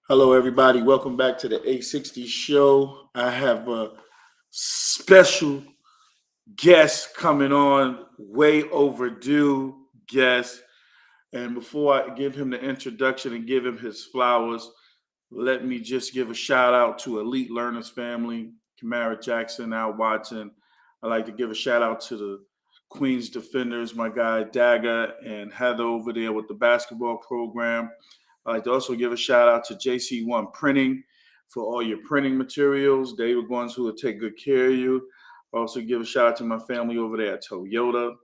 Hello, everybody. Welcome back to the 860 show. I have a special guest coming on, way overdue guest. And before I give him the introduction and give him his flowers, let me just give a shout out to Elite Learners family, Kamara Jackson, Al Watson. I'd like to give a shout out to the Queens Defenders, my guy Daga and Heather over there with the basketball program. I'd like to also give a shout out to JC1 Printing for all your printing materials. They were ones who will take good care of you. Also give a shout out to my family over there at Toyota.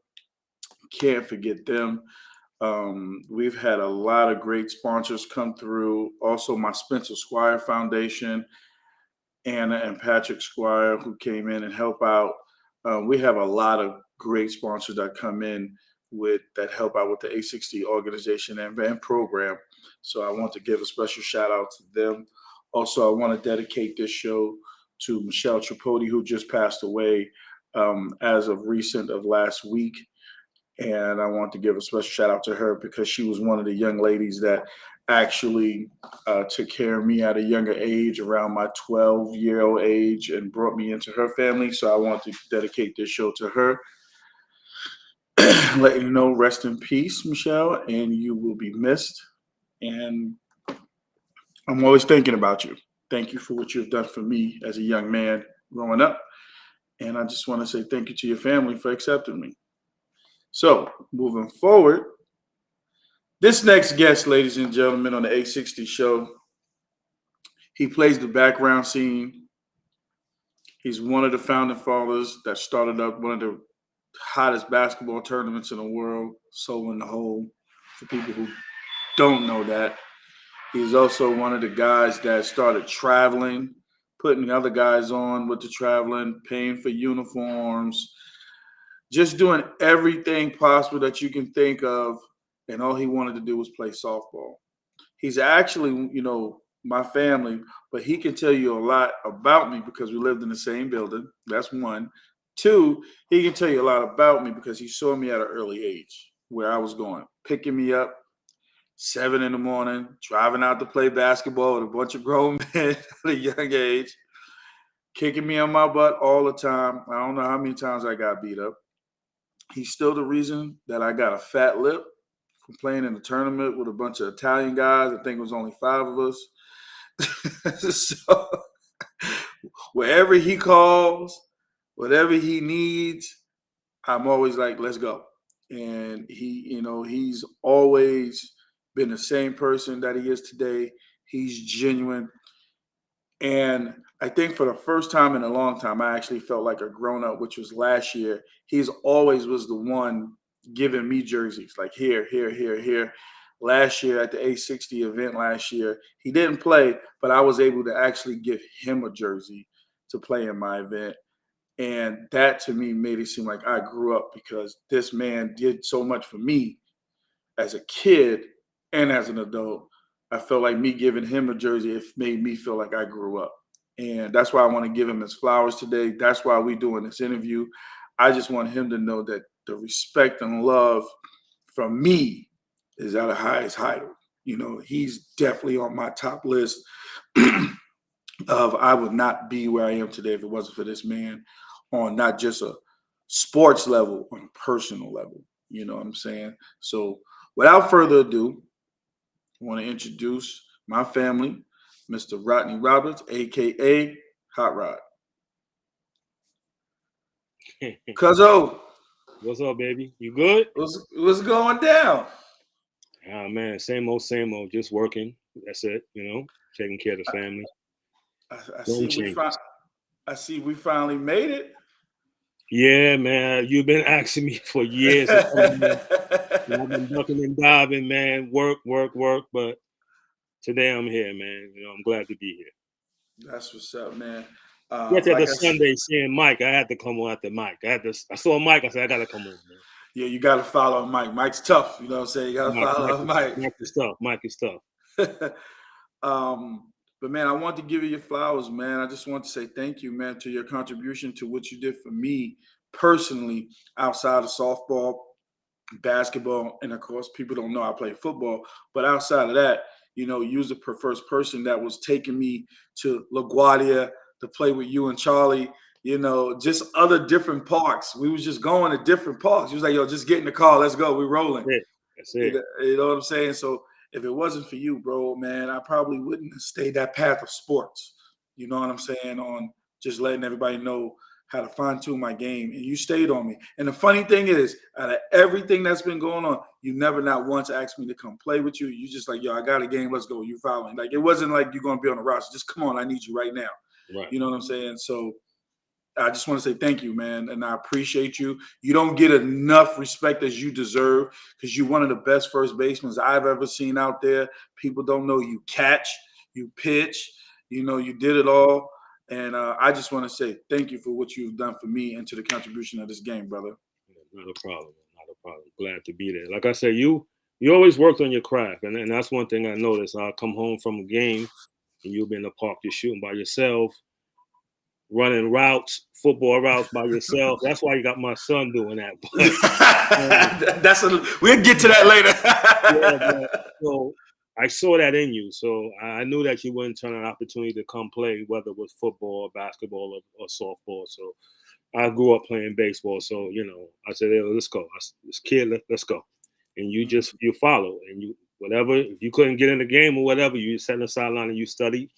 Can't forget them. We've had a lot of great sponsors come through. Also, my Spencer Squire Foundation, Anna and Patrick Squire, who came in and help out. We have a lot of great sponsors that come in with that help out with the A60 organization and program. So I want to give a special shout out to them. Also, I want to dedicate this show to Michelle Tripodi, who just passed away as of recent of last week. And I want to give a special shout out to her because she was one of the young ladies that actually took care of me at a younger age, around my 12-year-old age, and brought me into her family. So I want to dedicate this show to her. Let you know, rest in peace, Michelle, and you will be missed. And I'm always thinking about you. Thank you for what you've done for me as a young man growing up. And I just want to say thank you to your family for accepting me. So, moving forward, this next guest, ladies and gentlemen, on the 860 show, he plays the background scene. He's one of the founding fathers that started up one of the hottest basketball tournaments in the world, Soul in the Hole, for people who don't know that. He's also one of the guys that started traveling, putting other guys on with the traveling, paying for uniforms, just doing everything possible that you can think of. And all he wanted to do was play softball. He's actually, my family, but he can tell you a lot about me because we lived in the same building. That's one. Two, he can tell you a lot about me because he saw me at an early age where I was going, picking me up 7 in the morning, driving out to play basketball with a bunch of grown men at a young age, kicking me on my butt all the time. I don't know how many times I got beat up. He's still the reason that I got a fat lip from playing in a tournament with a bunch of Italian guys. I think it was only 5 of us. So wherever he calls, whatever he needs, I'm always like, let's go. And he's always been the same person that he is today. He's genuine. And I think for the first time in a long time, I actually felt like a grown up, which was last year. He's always was the one giving me jerseys, like here, here, here, here. Last year at the A60 event last year, he didn't play, but I was able to actually give him a jersey to play in my event. And that to me made it seem like I grew up because this man did so much for me as a kid and as an adult. I felt like me giving him a jersey, it made me feel like I grew up. And that's why I want to give him his flowers today. That's why we're doing this interview. I just want him to know that the respect and love from me is at the highest height. He's definitely on my top list of I would not be where I am today if it wasn't for this man on not just a sports level, on a personal level. You know what I'm saying? So without further ado, I want to introduce my family, Mr. Rodney Roberts, aka Hot Rod. Cuzzo, What's up, baby? You good? what's going down? Ah, man, same old, same old. Just working. That's it. Taking care of the family. I Don't see change. I see we finally made it. Yeah, man. You've been asking me for years to come here. I've been ducking and diving, man. Work, work, work. But today I'm here, man. I'm glad to be here. That's what's up, man. Yes, at Like the I said, Sunday seeing Mike, I had to come on after Mike. I saw Mike. I said I got to come on, man. yeah, you got to follow Mike. Mike's tough. You know what I'm saying? You got to follow Mike. Mike is tough. Mike is tough. um, but man, I want to give you your flowers, man. I just want to say thank you, man, to your contribution to what you did for me personally outside of softball, basketball, and of course, people don't know I play football. But outside of that, You know, you was the first person that was taking me to LaGuardia to play with you and Charlie. You know, just other different parks. We was just going to different parks. He was like, "Yo, just get in the car, let's go. We're rolling." That's it. You know what I'm saying? So if it wasn't for you, bro, man, I probably wouldn't have stayed that path of sports. You know what I'm saying? On just letting everybody know how to fine tune my game, and you stayed on me. And the funny thing is, out of everything that's been going on, you never not once asked me to come play with you. You just like, yo, I got a game, let's go. You following? Like it wasn't like you're gonna be on the roster. Just come on, I need you right now. Right. You know what I'm saying? So I just want to say thank you, man, and I appreciate you. You don't get enough respect as you deserve because you're one of the best first basemen I've ever seen out there. People don't know you catch, you pitch, you know, you did it all. And I just want to say thank you for what you've done for me and to the contribution of this game, brother. Not a problem. Not a problem. Glad to be there. Like I said, you always worked on your craft, and that's one thing I noticed. I'll come home from a game, and you'll be in the park just shooting by yourself, running routes, football routes by yourself. That's why you got my son doing that. We'll get to that later. So I saw that in you. So I knew that you wouldn't turn an opportunity to come play, whether it was football, basketball, or softball. So I grew up playing baseball. So, you know, I said, hey, let's go. This kid, let's go. And you follow. And you, whatever, if you couldn't get in the game or whatever, you sat on the sideline and you studied.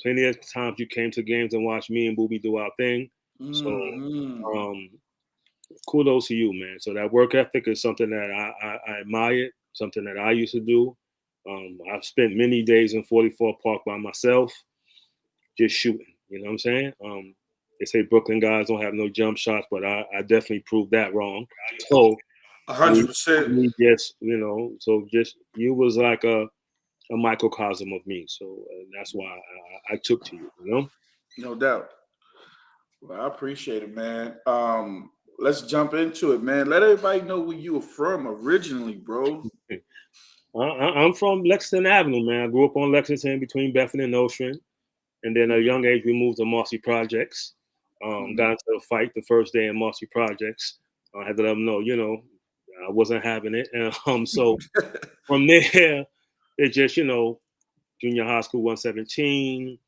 Plenty of times you came to games and watched me and Booby do our thing. So kudos to you, man. So that work ethic is something that I admire, something that I used to do. I've spent many days in 44 Park by myself, just shooting. You know what I'm saying? They say Brooklyn guys don't have no jump shots, but I definitely proved that wrong. So 100%. Just, you know, so just you was like a microcosm of me. So that's why I took to you, you know? No doubt. Well, I appreciate it, man. Let's jump into it, man. Let everybody know where you were from originally, bro. I'm from Lexington Avenue, man. I grew up on Lexington between Bethany and Nostrand. And then at a young age, we moved to Marcy Projects. Got into a fight the first day in Marcy Projects. I had to let them know, you know, I wasn't having it. And so from there, it just, you know, junior high school 117.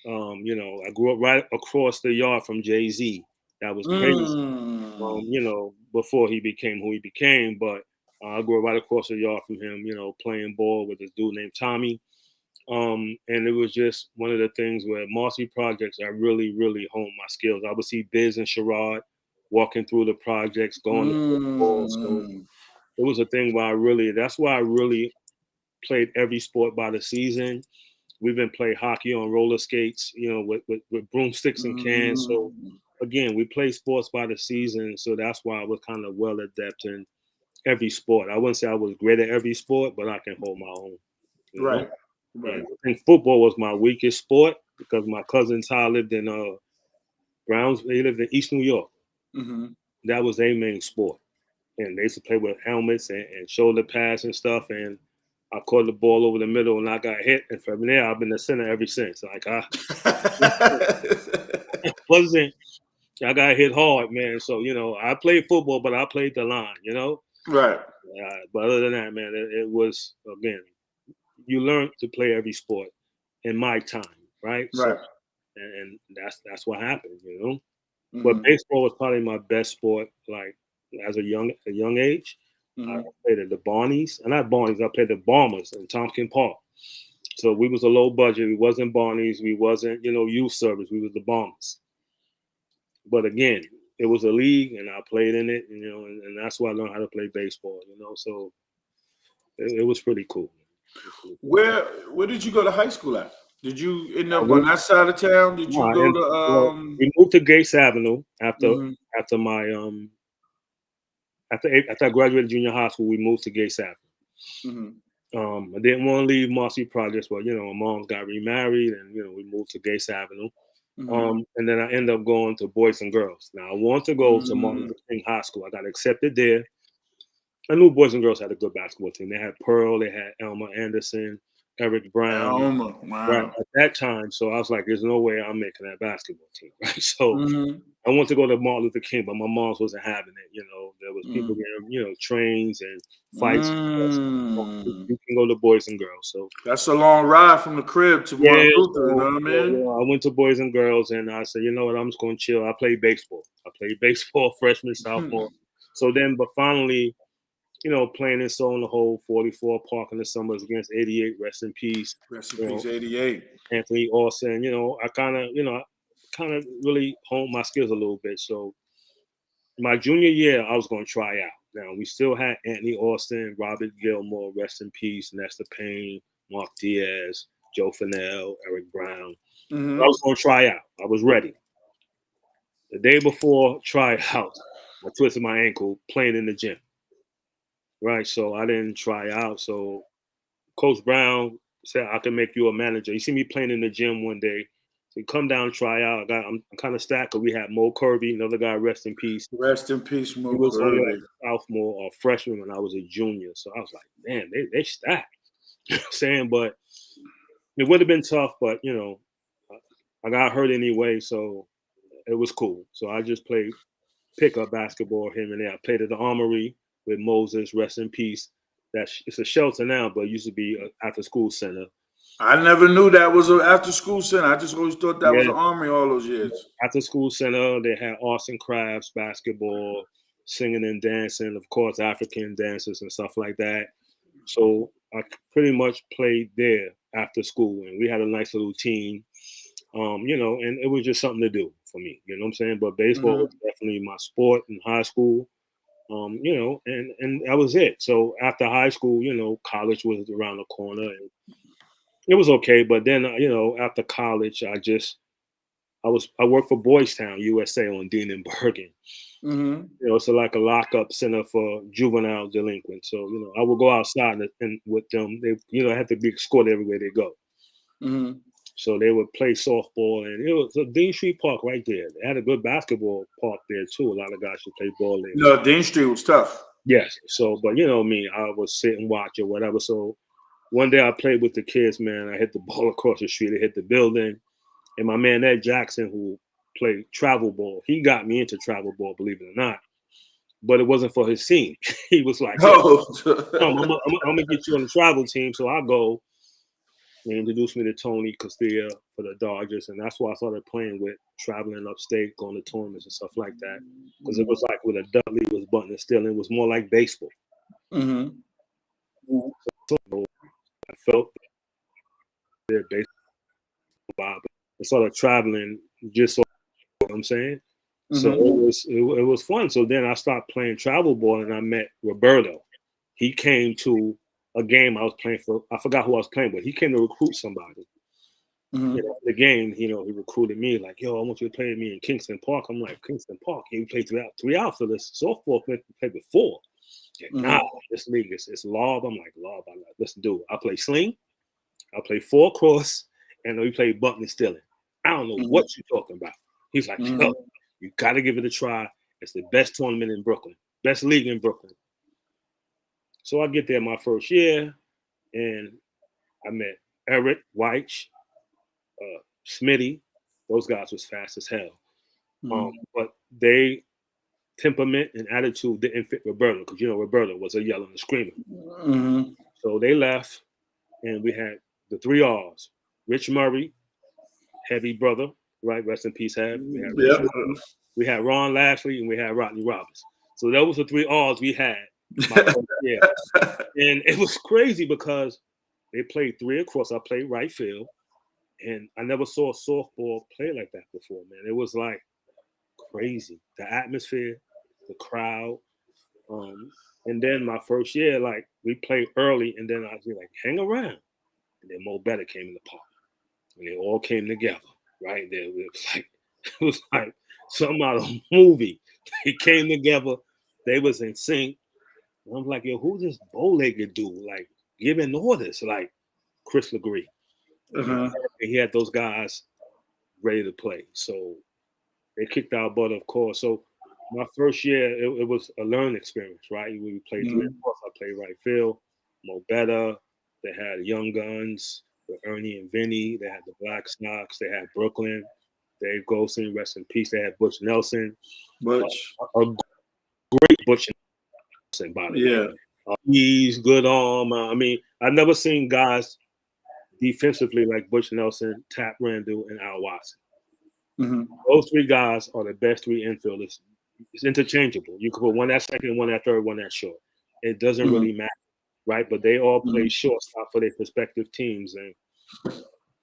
You know, I grew up right across the yard from Jay-Z. That was crazy. You know, before he became who he became. But I grew up right across the yard from him, you know, playing ball with this dude named Tommy. And it was just one of the things where Marcy Projects, I really, really honed my skills. I would see Biz and Sherrod walking through the projects, going to football. So it was a thing where that's why I really played every sport by the season. We've been playing hockey on roller skates, you know, with broomsticks and cans. So again, we play sports by the season. So that's why I was kind of well adept in every sport. I wouldn't say I was great at every sport, but I can hold my own. Right. Right. And football was my weakest sport because my cousin Ty lived in Browns. They lived in East New York. That was their main sport, and they used to play with helmets and shoulder pads and stuff. And I caught the ball over the middle, and I got hit. And from there, I've been the center ever since. Like I got hit hard, man. So you know, I played football, but I played the line. You know, right. But other than that, man, it was again. You learn to play every sport in my time, right? Right. So, and that's what happened, you know. But baseball was probably my best sport, like as a young age. I played at the Barneys, and not Barneys. I played the Bombers in Tompkins Park. So we was a low budget. We wasn't Barneys. We wasn't, you know, youth service. We was the Bombers. But again, it was a league, and I played in it, you know, and that's why I learned how to play baseball, you know. So it was pretty cool. Where did you go to high school at? Did you end up on that side of town? Did you go to we moved to Gates Avenue after my after I graduated junior high school, we moved to Gates Avenue. I didn't want to leave Marcy Projects, but you know, my mom got remarried and you know, we moved to Gates Avenue. And then I ended up going to Boys and Girls. Now I wanted to go to Martin Luther King High School. I got accepted there. I knew Boys and Girls had a good basketball team. They had Pearl, they had Elma Anderson, Eric Brown. Elma, wow. Right, at that time. So I was like, there's no way I'm making that basketball team, right? So I wanted to go to Martin Luther King, but my mom wasn't having it. You know, There was people getting, trains and fights. Mm. You can go to Boys and Girls. So That's a long ride from the crib to yeah, Martin Luther, so, you know what I mean? I went to Boys and Girls, and I said, you know what, I'm just going to chill. I played baseball. I played baseball freshman, sophomore. So then, but finally, playing in Seoul the Hole, 44 Park in the summers against 88, rest in peace. Rest in peace, 88. Anthony Austin, I kind of really honed my skills a little bit. So my junior year, I was going to try out. Now, we still had Anthony Austin, Robert Gilmore, rest in peace, Nestor Payne, Mark Diaz, Joe Fennell, Eric Brown. Mm-hmm. I was going to try out. I was ready. The day before tryout, I twisted my ankle playing in the gym. Right, so I didn't try out. So Coach Brown said, I can make you a manager. You see me playing in the gym one day. So come down, try out. I'm kind of stacked because we had Mo Kirby, another guy, rest in peace. Rest in peace, Mo He was only Kirby. a sophomore or freshman when I was a junior. So I was like, man, they stacked. You know what I'm saying? But it would have been tough, but, I got hurt anyway, so it was cool. So I just played pickup basketball here and there. I played at the Armory with Moses, rest in peace. It's a shelter now, but it used to be an after-school center. I never knew that was an after-school center. I just always thought that was an Armory all those years. After-school center, they had arts and crafts, basketball, singing and dancing, of course, African dances and stuff like that. So I pretty much played there after school, and we had a nice little team, and it was just something to do for me. You know what I'm saying? But baseball was definitely my sport in high school. And that was it. So after high school, college was around the corner, and it was okay. But then, after college, I worked for Boys Town, USA on Dean and Bergen. Mm-hmm. It's like a lockup center for juvenile delinquents. So, I would go outside and with them, they, had to be escorted everywhere they go. Mm-hmm. So they would play softball, and it was a Dean Street Park right there. They had a good basketball park there too. A lot of guys should play ball there. No, Dean Street was tough. Yes. So, but me, I would sit and watch or whatever. So one day I played with the kids, man. I hit the ball across the street. It hit the building. And my man, Ed Jackson, who played travel ball, he got me into travel ball, believe it or not. But it wasn't for his team. He was like, I'm going to get you on the travel team. So I go. They introduced me to Tony Castilla for the Dodgers, and that's why I started playing with, traveling upstate, going to tournaments and stuff like that. Because it was like with a Dudley was button and still, it was more like baseball. Mm-hmm. So I felt their baseball vibe. I started traveling just so, you know what I'm saying? Mm-hmm. So it was fun. So then I started playing travel ball, and I met Roberto. He came to a game I was playing for. I forgot who I was playing with. He came to recruit somebody. Mm-hmm. The game, he recruited me like, yo, I want you to play with me in Kingston Park. I'm like, Kingston Park? He played three outfielders. Softball played before. Nah, this league is lob. I'm like, lob. I'm like, let's do it. I play sling. I play four cross, and we play button and stealing. I don't know what you're talking about. He's like, yo, you got to give it a try. It's the best tournament in Brooklyn, best league in Brooklyn. So I get there my first year, and I met Eric White, Smitty. Those guys was fast as hell. But they temperament and attitude didn't fit Roberto, because Roberto was a yelling and screaming. Mm-hmm. So they left, and we had the 3 R's: Rich Murray, heavy brother, right? Rest in peace, Heb. We had Ron Lashley, and we had Rodney Roberts. So those were the 3 R's we had. Yeah, and it was crazy because they played 3 across. I played right field, and I never saw a softball play like that before, man. It was like crazy. The atmosphere, the crowd, and then my first year, like we played early, and then I was like, hang around, and then Mo Better came in the park, and they all came together right there. It was like something out of a movie. They came together. They was in sync. And I'm like, yo, who's this bow-legged dude? Like, giving orders, like Chris Legree. And he had those guys ready to play. So they kicked our butt, of course. So my first year, it was a learning experience, right? We played 3 across. I played right field. Mo Better. They had Young Guns with Ernie and Vinny. They had the Black Sox. They had Brooklyn. Dave Golson, rest in peace. They had Butch Nelson. Butch. A great Butch Watson, by the way. Yeah. He's good arm. I mean, I've never seen guys defensively like Butch Nelson, Tap Randall, and Al Watson. Hmm. Those three guys are the best three infielders. It's interchangeable. You can put one at second, one at third, one at short. It doesn't Mhm. really matter, right? But they all play Mhm. shortstop for their respective teams, and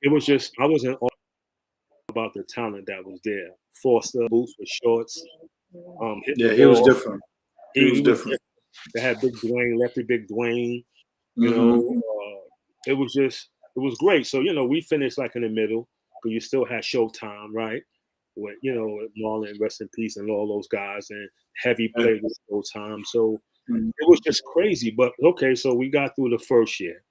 it was just I wasn't all about the talent that was there. Forster, Boots with shorts, hitting Yeah, the he was ball. different. He was He was different. They had Big Dwayne, lefty Big Dwayne. You Hmm. know, it was great. So we finished like in the middle because you still had Showtime, right? With Marlon, rest in peace, and all those guys, and Heavy played with Showtime. So Mhm. it was just crazy. But okay, so we got through the first year,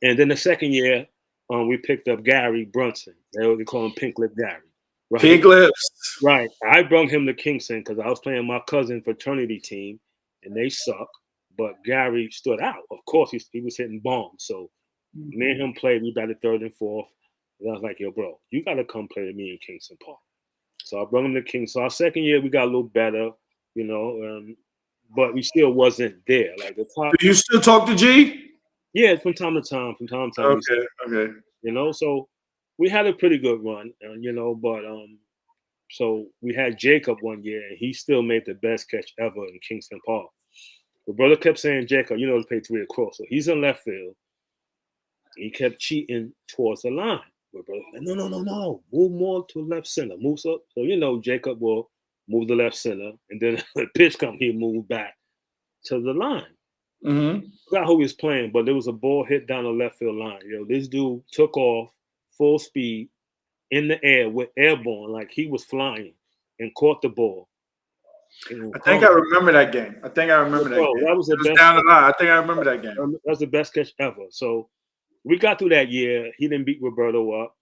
and then the second year, we picked up Gary Brunson. They call him Pink Lip Gary, right? Pink lips. Right. I brought him to Kingston because I was playing my cousin fraternity team, and they suck. But Gary stood out. Of course, he was hitting bombs. So me and him played. We batted third and fourth. And I was like, yo, bro, you got to come play with me in Kingston Park. So I brought him to Kingston. So our second year, we got a little better, but we still wasn't there. Like the top. Do you still talk to G? Yeah, from time to time. From time to time. Okay. Okay. So we had a pretty good run, but so we had Jacob one year, and he still made the best catch ever in Kingston Park. The brother kept saying, Jacob, to play three across. So he's in left field. He kept cheating towards the line. But brother, like, no. Move more to left center. Move up. So, Jacob will move to left center. And then the pitch come, he'll move back to the line. Mm-hmm. I forgot who he was playing, but there was a ball hit down the left field line. This dude took off full speed in the air with airborne, like he was flying, and caught the ball. I think I remember that game. That game. That was the It was best. down the line. I think I remember that game. That was the best catch ever. So we got through that year. He didn't beat Roberto up.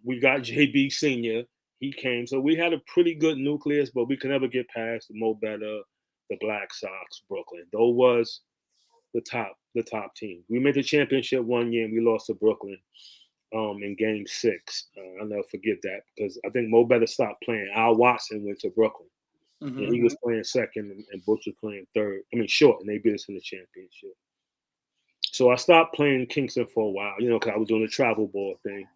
We got JB Senior. He came. So we had a pretty good nucleus, but we could never get past the Mo Better, the Black Sox, Brooklyn. Those was the top team. We made the championship one year and we lost to Brooklyn in game 6. I'll never forget that because I think Mo Better stopped playing. Al Watson went to Brooklyn. Mm-hmm. And he was playing second and Butch was playing third. Short, and they beat us in the championship. So I stopped playing Kingston for a while, because I was doing the travel ball thing.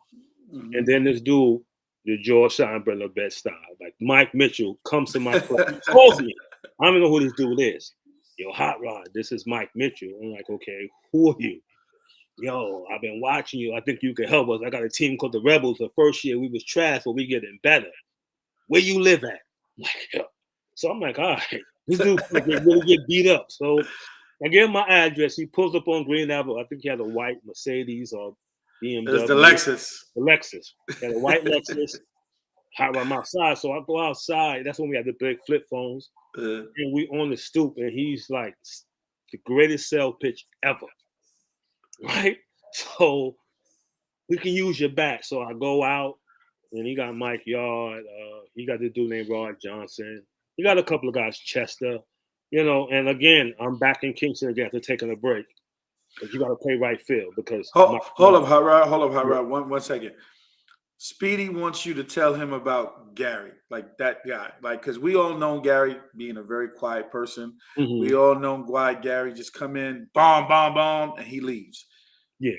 Mm-hmm. And then this dude, the George Steinbrenner best style, like Mike Mitchell, comes to my club. He calls me. I don't even know who this dude is. Yo, Hot Rod, this is Mike Mitchell. I'm like, okay, who are you? Yo, I've been watching you. I think you can help us. I got a team called the Rebels. The first year we was trash, but we getting better. Where you live at? I'm like, yo. So I'm like, all right, this dude really get beat up. So I gave him my address. He pulls up on Green Avenue. I think he had a white Mercedes or BMW. It was the Lexus. The Lexus. He had a white Lexus. Hot rod outside. So I go outside. That's when we had the big flip phones. And we on the stoop, and he's like the greatest sell pitch ever. Right? So we can use your bat. So I go out, and he got Mike Yard. He got this dude named Rod Johnson. He got a couple of guys, Chester, and again, I'm back in Kingston again after taking a break. But you got to play right field because hold up, Hot Rod. One second. Speedy wants you to tell him about Gary, like that guy, like because we all know Gary being a very quiet person. Mm-hmm. We all know why Gary just come in, bomb, and he leaves. Yeah.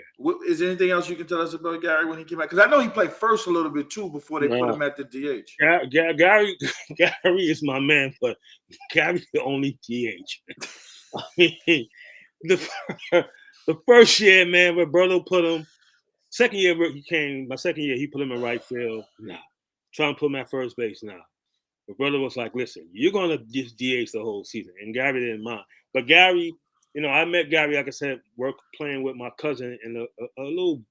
Is there anything else you can tell us about Gary when he came out? Because I know he played first a little bit too before they put him at the DH. Gary is my man, but Gary's the only DH. I mean, the first year, man, Roberto put him. Second year he came. My second year, he put him in right field. Nah. Trying to put him at first base. Nah. Roberto was like, listen, you're gonna just DH the whole season, and Gary didn't mind. But Gary. I met Gary, like I said, playing with my cousin in a little,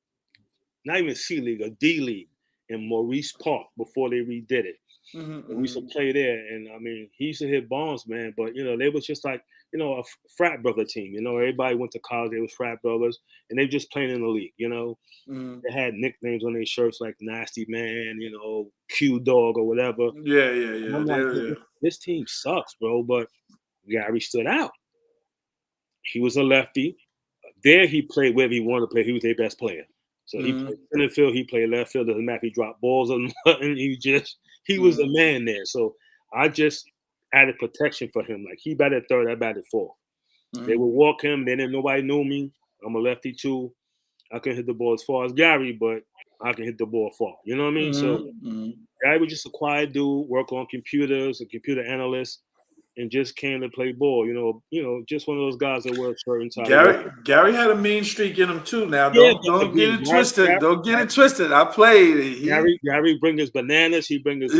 not even C League, a D League in Maurice Park before they redid it. Mm-hmm. We used to play there, and he used to hit bombs, man. But they was just like a frat brother team. Everybody went to college, they was frat brothers, and they just playing in the league. Mm-hmm. They had nicknames on their shirts like Nasty Man, Q Dog or whatever. Yeah. I'm like, this team sucks, bro. But Gary stood out. He was a lefty. There he played wherever he wanted to play. He was their best player. So he played center field, he played left field. Doesn't matter if he dropped balls or nothing. He was the man there. So I just added protection for him. Like he batted third, I batted fourth. They would walk him. They didn't. Nobody knew me. I'm a lefty too. I can hit the ball as far as Gary, but I can hit the ball far. You know what I mean? So Gary was just a quiet dude, work on computers, a computer analyst, and just came to play ball. You know, just one of those guys that wear a shirt and tie. Gary had a mean streak in him too. Now Yeah, don't get it twisted. Don't get it twisted. I played. Gary bring his bananas. He bring his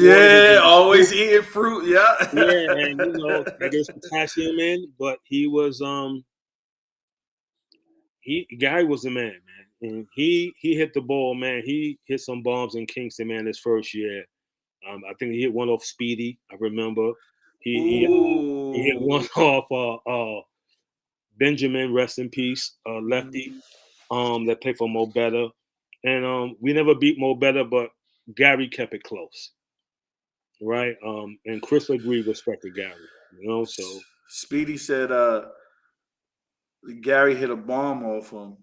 always eating fruit. Yeah, and I guess potassium in, but he was Gary was the man, and he hit the ball, man. He hit some bombs in Kingston, man, his first year. I think he hit one off Speedy. I remember he hit one off Benjamin, rest in peace, lefty, that played for Mo Better, and we never beat Mo Better, but Gary kept it close, right? And Chris Legree respected Gary, So Speedy said Gary hit a bomb off him,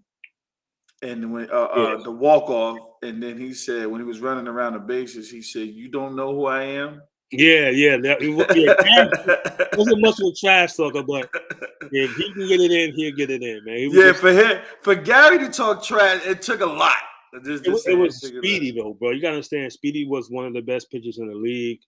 and when the walk off, and then he said when he was running around the bases, he said, "You don't know who I am." Yeah. Gary wasn't much of a trash talker, but if he can get it in, he'll get it in, man. For Gary to talk trash, it took a lot. It was Speedy though, bro. You gotta understand, Speedy was one of the best pitchers in the league.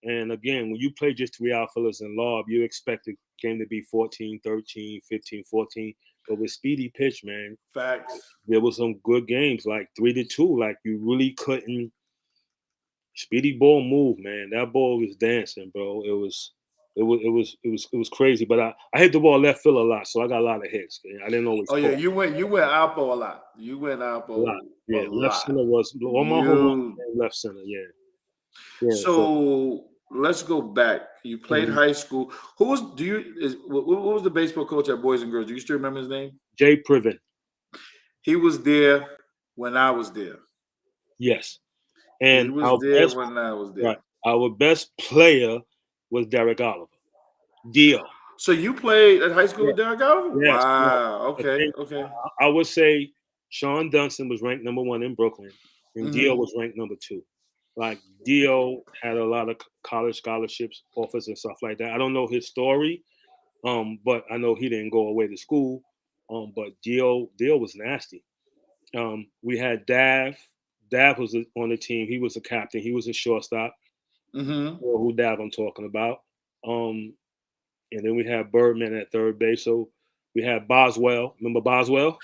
And again, when you play just 3 outfielders and lob, you expect the game to be 14, 13, 15, 14. But with Speedy pitch, man, facts. There was some good games, like 3-2. Like you really couldn't. Speedy ball move, man. That ball was dancing, bro. It was crazy. But I hit the ball left field a lot, so I got a lot of hits. I didn't always. Oh yeah, you went Alpo a lot. You went Alpo a lot. Yeah, left center was all my whole left center. Yeah. So let's go back. You played high school. What was the baseball coach at Boys and Girls? Do you still remember his name? Jay Priven. He was there when I was there. Yes. And he was there when I was there. Right. Our best player was Derek Oliver. Dio. So you played at high school with Derek Oliver? Yes. Wow. Okay. I would say Sean Dunston was ranked number 1 in Brooklyn, and Dio was ranked number 2. Like Dio had a lot of college scholarships, offers, and stuff like that. I don't know his story, but I know he didn't go away to school. But Dio was nasty. We had Dav. Dav was on the team. He was a captain. He was a shortstop. Who Dav I'm talking about. And then we had Birdman at third base. So we had Boswell. Remember Boswell?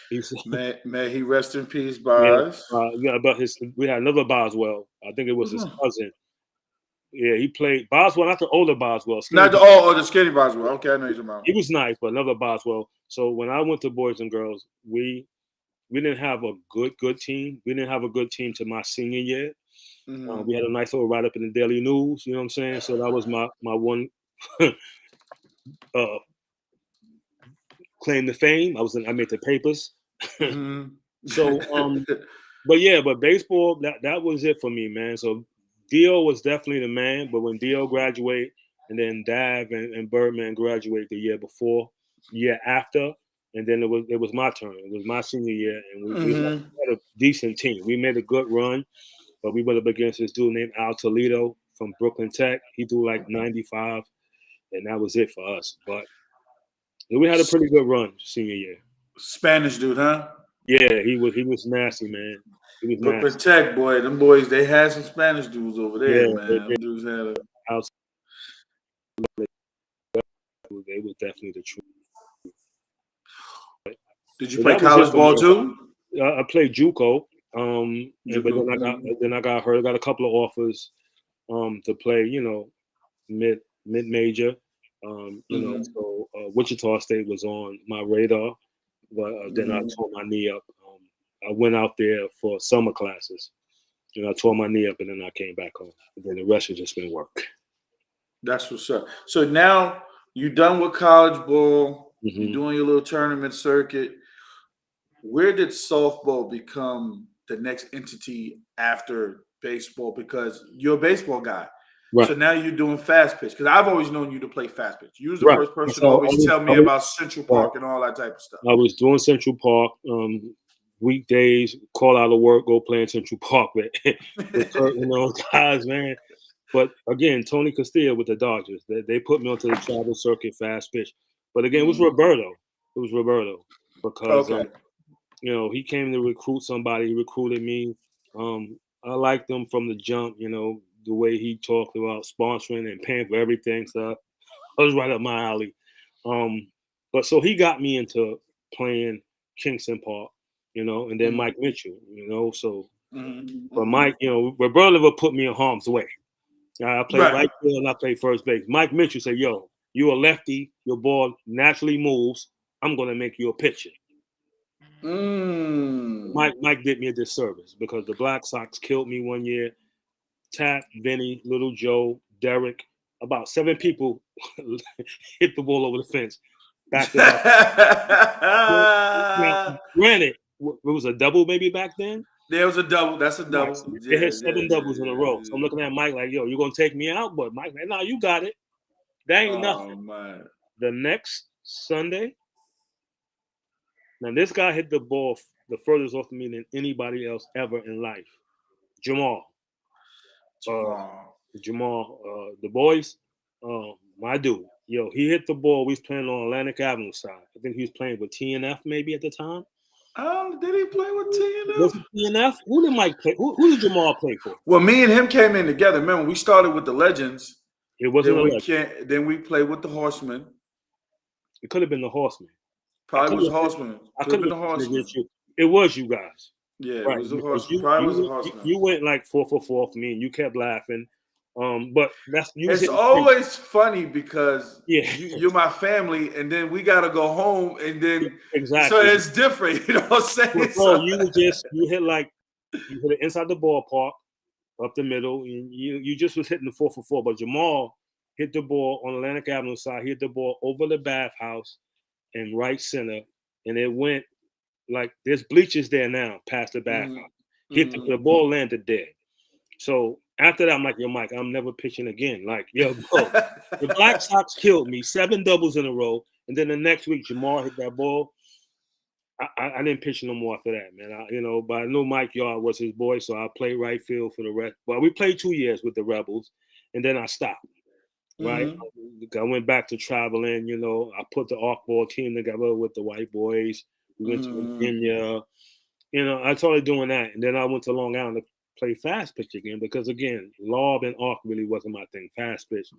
May he rest in peace, Bos. But we had another Boswell. I think it was his cousin. Yeah, he played Boswell, not the older Boswell. The skinny Boswell. Okay, I know you're talking about. He was nice, but another Boswell. So when I went to Boys and Girls, we didn't have a good team. We didn't have a good team to my senior year. We had a nice little write-up in the Daily News. You know what I'm saying? So that was my one claim to fame. I made the papers. So, but baseball, that was it for me, man. So Dio was definitely the man. But when Dio graduated, and then Dav and Birdman graduated the year after, and then it was my turn. It was my senior year, and we had a decent team. We made a good run, but we went up against this dude named Al Toledo from Brooklyn Tech. He threw like 95, and that was it for us. But we had a pretty good run senior year. Spanish dude, huh? Yeah, he was nasty, man. He was Brooklyn nasty. Tech, boy. Them boys, they had some Spanish dudes over there, man. Them dudes had They were definitely the truth. Did you play college ball too? I played JUCO. But then I got hurt. I got a couple of offers to play, mid major. So Wichita State was on my radar, but then I tore my knee up. I went out there for summer classes, and I tore my knee up, and then I came back home. And then the rest has just been work. That's what's up. So now you're done with college ball. You're doing your little tournament circuit. Where did softball become the next entity after baseball? Because you're a baseball guy. Right. So now you're doing fast pitch. Because I've always known you to play fast pitch. You was the first person to always tell me about Central Park and all that type of stuff. I was doing Central Park weekdays, call out of work, go play in Central Park with guys, man. But again, Tony Castillo with the Dodgers, they put me onto the travel circuit fast pitch. But again, it was Roberto. It was Roberto because Okay. he came to recruit somebody. He recruited me. I liked him from the jump. The way he talked about sponsoring and paying for everything. So that was right up my alley. But so he got me into playing Kingston Park, and then Mike Mitchell, So, but Mike, Roberto never put me in harm's way. I played right field and I played first base. Mike Mitchell said, "Yo, you a lefty. Your ball naturally moves. I'm gonna make you a pitcher." Mike did me a disservice because the Black Sox killed me one year. Tap, Vinny, Little Joe, Derek, about 7 people hit the ball over the fence. Back to back. Now, granted, it was a double maybe back then. There was a double. That's a double. Right. They hit 7 doubles in a row. So I'm looking at Mike like, "Yo, you're gonna take me out?" But Mike, like, "No, you got it. That ain't nothing." Man. The next Sunday, now this guy hit the ball the furthest off me than anybody else ever in life. Jamal, the boys, my dude. Yo, he hit the ball. We was playing on Atlantic Avenue side. I think he was playing with TNF maybe at the time. Did he play with TNF? Was it TNF? Who did Mike play? Who did Jamal play for? Well, me and him came in together. Remember, we started with the Legends. It wasn't a Legend. Then we played with the Horsemen. It could have been the Horsemen. Probably was Horsemen. Could have been the Horsemen. It was you guys. Yeah, right. It was the Horsemen. Probably was the Horsemen. You went like 4 for 4 for me, and you kept laughing. But it's always funny because you're my family, and then we gotta go home, and then exactly. So it's different, you know what I'm saying? Well, you hit it inside the ballpark, up the middle, and you just was hitting the 4 for 4. But Jamal hit the ball on Atlantic Avenue side. He hit the ball over the bathhouse and right center, and it went like there's bleachers there now past the bathhouse. The ball landed there. So after that, I'm like, "Yo, Mike, I'm never pitching again." Like, yo, bro, the Black Sox killed me, 7 doubles in a row. And then the next week, Jamal hit that ball. I didn't pitch no more after that, man. But I knew Mike Yard was his boy, so I played right field for the rest. Well, we played 2 years with the Rebels, and then I stopped, right? I went back to traveling, I put the Arc Ball team together with the white boys. We went to Virginia. I started doing that. And then I went to Long Island to play fast pitch again because, again, lob and arc really wasn't my thing, fast pitch.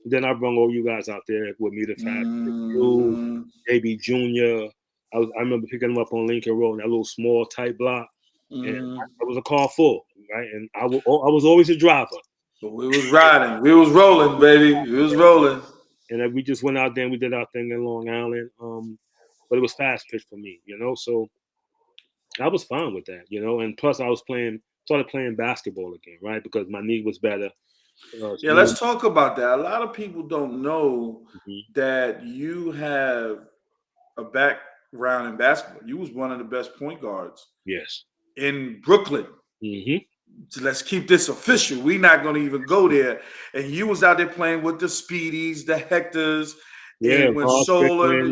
Then I brought all you guys out there with me to fast pitch. JB Jr. I remember picking him up on Lincoln Road, that little small tight block. And I was a car full, right? And I was always a driver. But we was riding. We was rolling, baby. We was rolling. And then we just went out there and we did our thing in Long Island. But it was fast pitch for me, So I was fine with that, And plus I started playing basketball again, right? Because my knee was better. Let's talk about that. A lot of people don't know that you have a background in basketball. You was one of the best point guards. Yes. In Brooklyn. So let's keep this official. We're not going to even go there. And you was out there playing with the Speedies, the Hectors, and when Solar,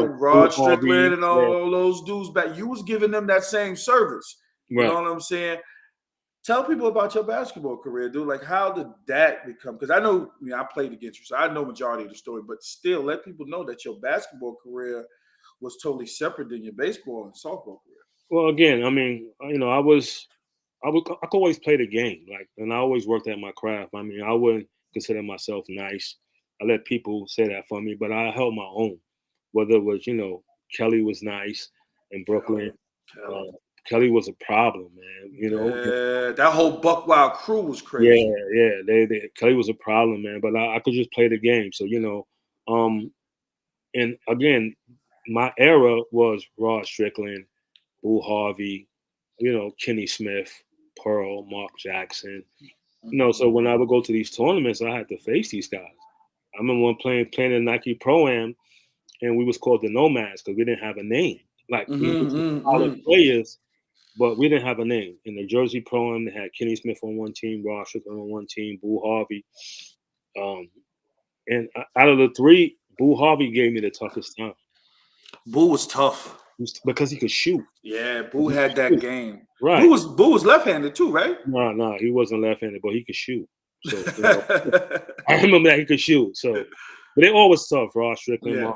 Rod Strickland and all those dudes back. You was giving them that same service. You know what I'm saying? Tell people about your basketball career, dude. Like, how did that become? Because I know, I played against you, so I know majority of the story. But still, let people know that your basketball career was totally separate than your baseball and softball career. Well, again, I could always play the game, and I always worked at my craft. I wouldn't consider myself nice. I let people say that for me, but I held my own. Whether it was, Kelly was nice in Brooklyn. Kelly was a problem, man. Yeah, that whole Buck Wild crew was crazy. Yeah. Kelly was a problem, man. But I could just play the game. So, and again, my era was Rod Strickland, Boo Harvey, Kenny Smith, Pearl, Mark Jackson. So when I would go to these tournaments, I had to face these guys. I remember playing in Nike Pro-Am, and we was called the Nomads because we didn't have a name. We were solid players, but we didn't have a name. In the Jersey Pro-Am, they had Kenny Smith on one team, Rod Strickland on one team, Boo Harvey. And out of the 3, Boo Harvey gave me the toughest time. Boo was tough. Because he could shoot. Yeah, Boo had that game. Right. Boo was left-handed too, right? No, he wasn't left-handed, but he could shoot. So I remember that he could shoot. So, but they always tough. Ross Strickland, Yeah.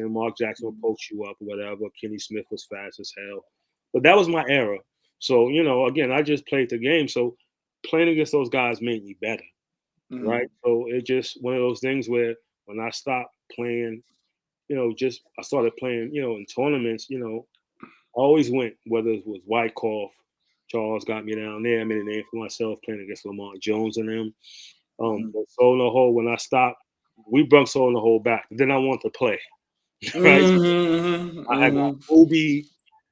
Mark Jackson will poach you up or whatever. Kenny Smith was fast as hell. But that was my era. So, again, I just played the game. So playing against those guys made me better. Right. So it's just one of those things where when I stopped playing, I started playing, in tournaments, I always went, whether it was Wyckoff, Charles got me down there. I made a name for myself playing against Lamar Jones and them. But Soul in the Hole, when I stopped, we brung Soul in the Hole back. Then I want to play. Right? I had got Obi,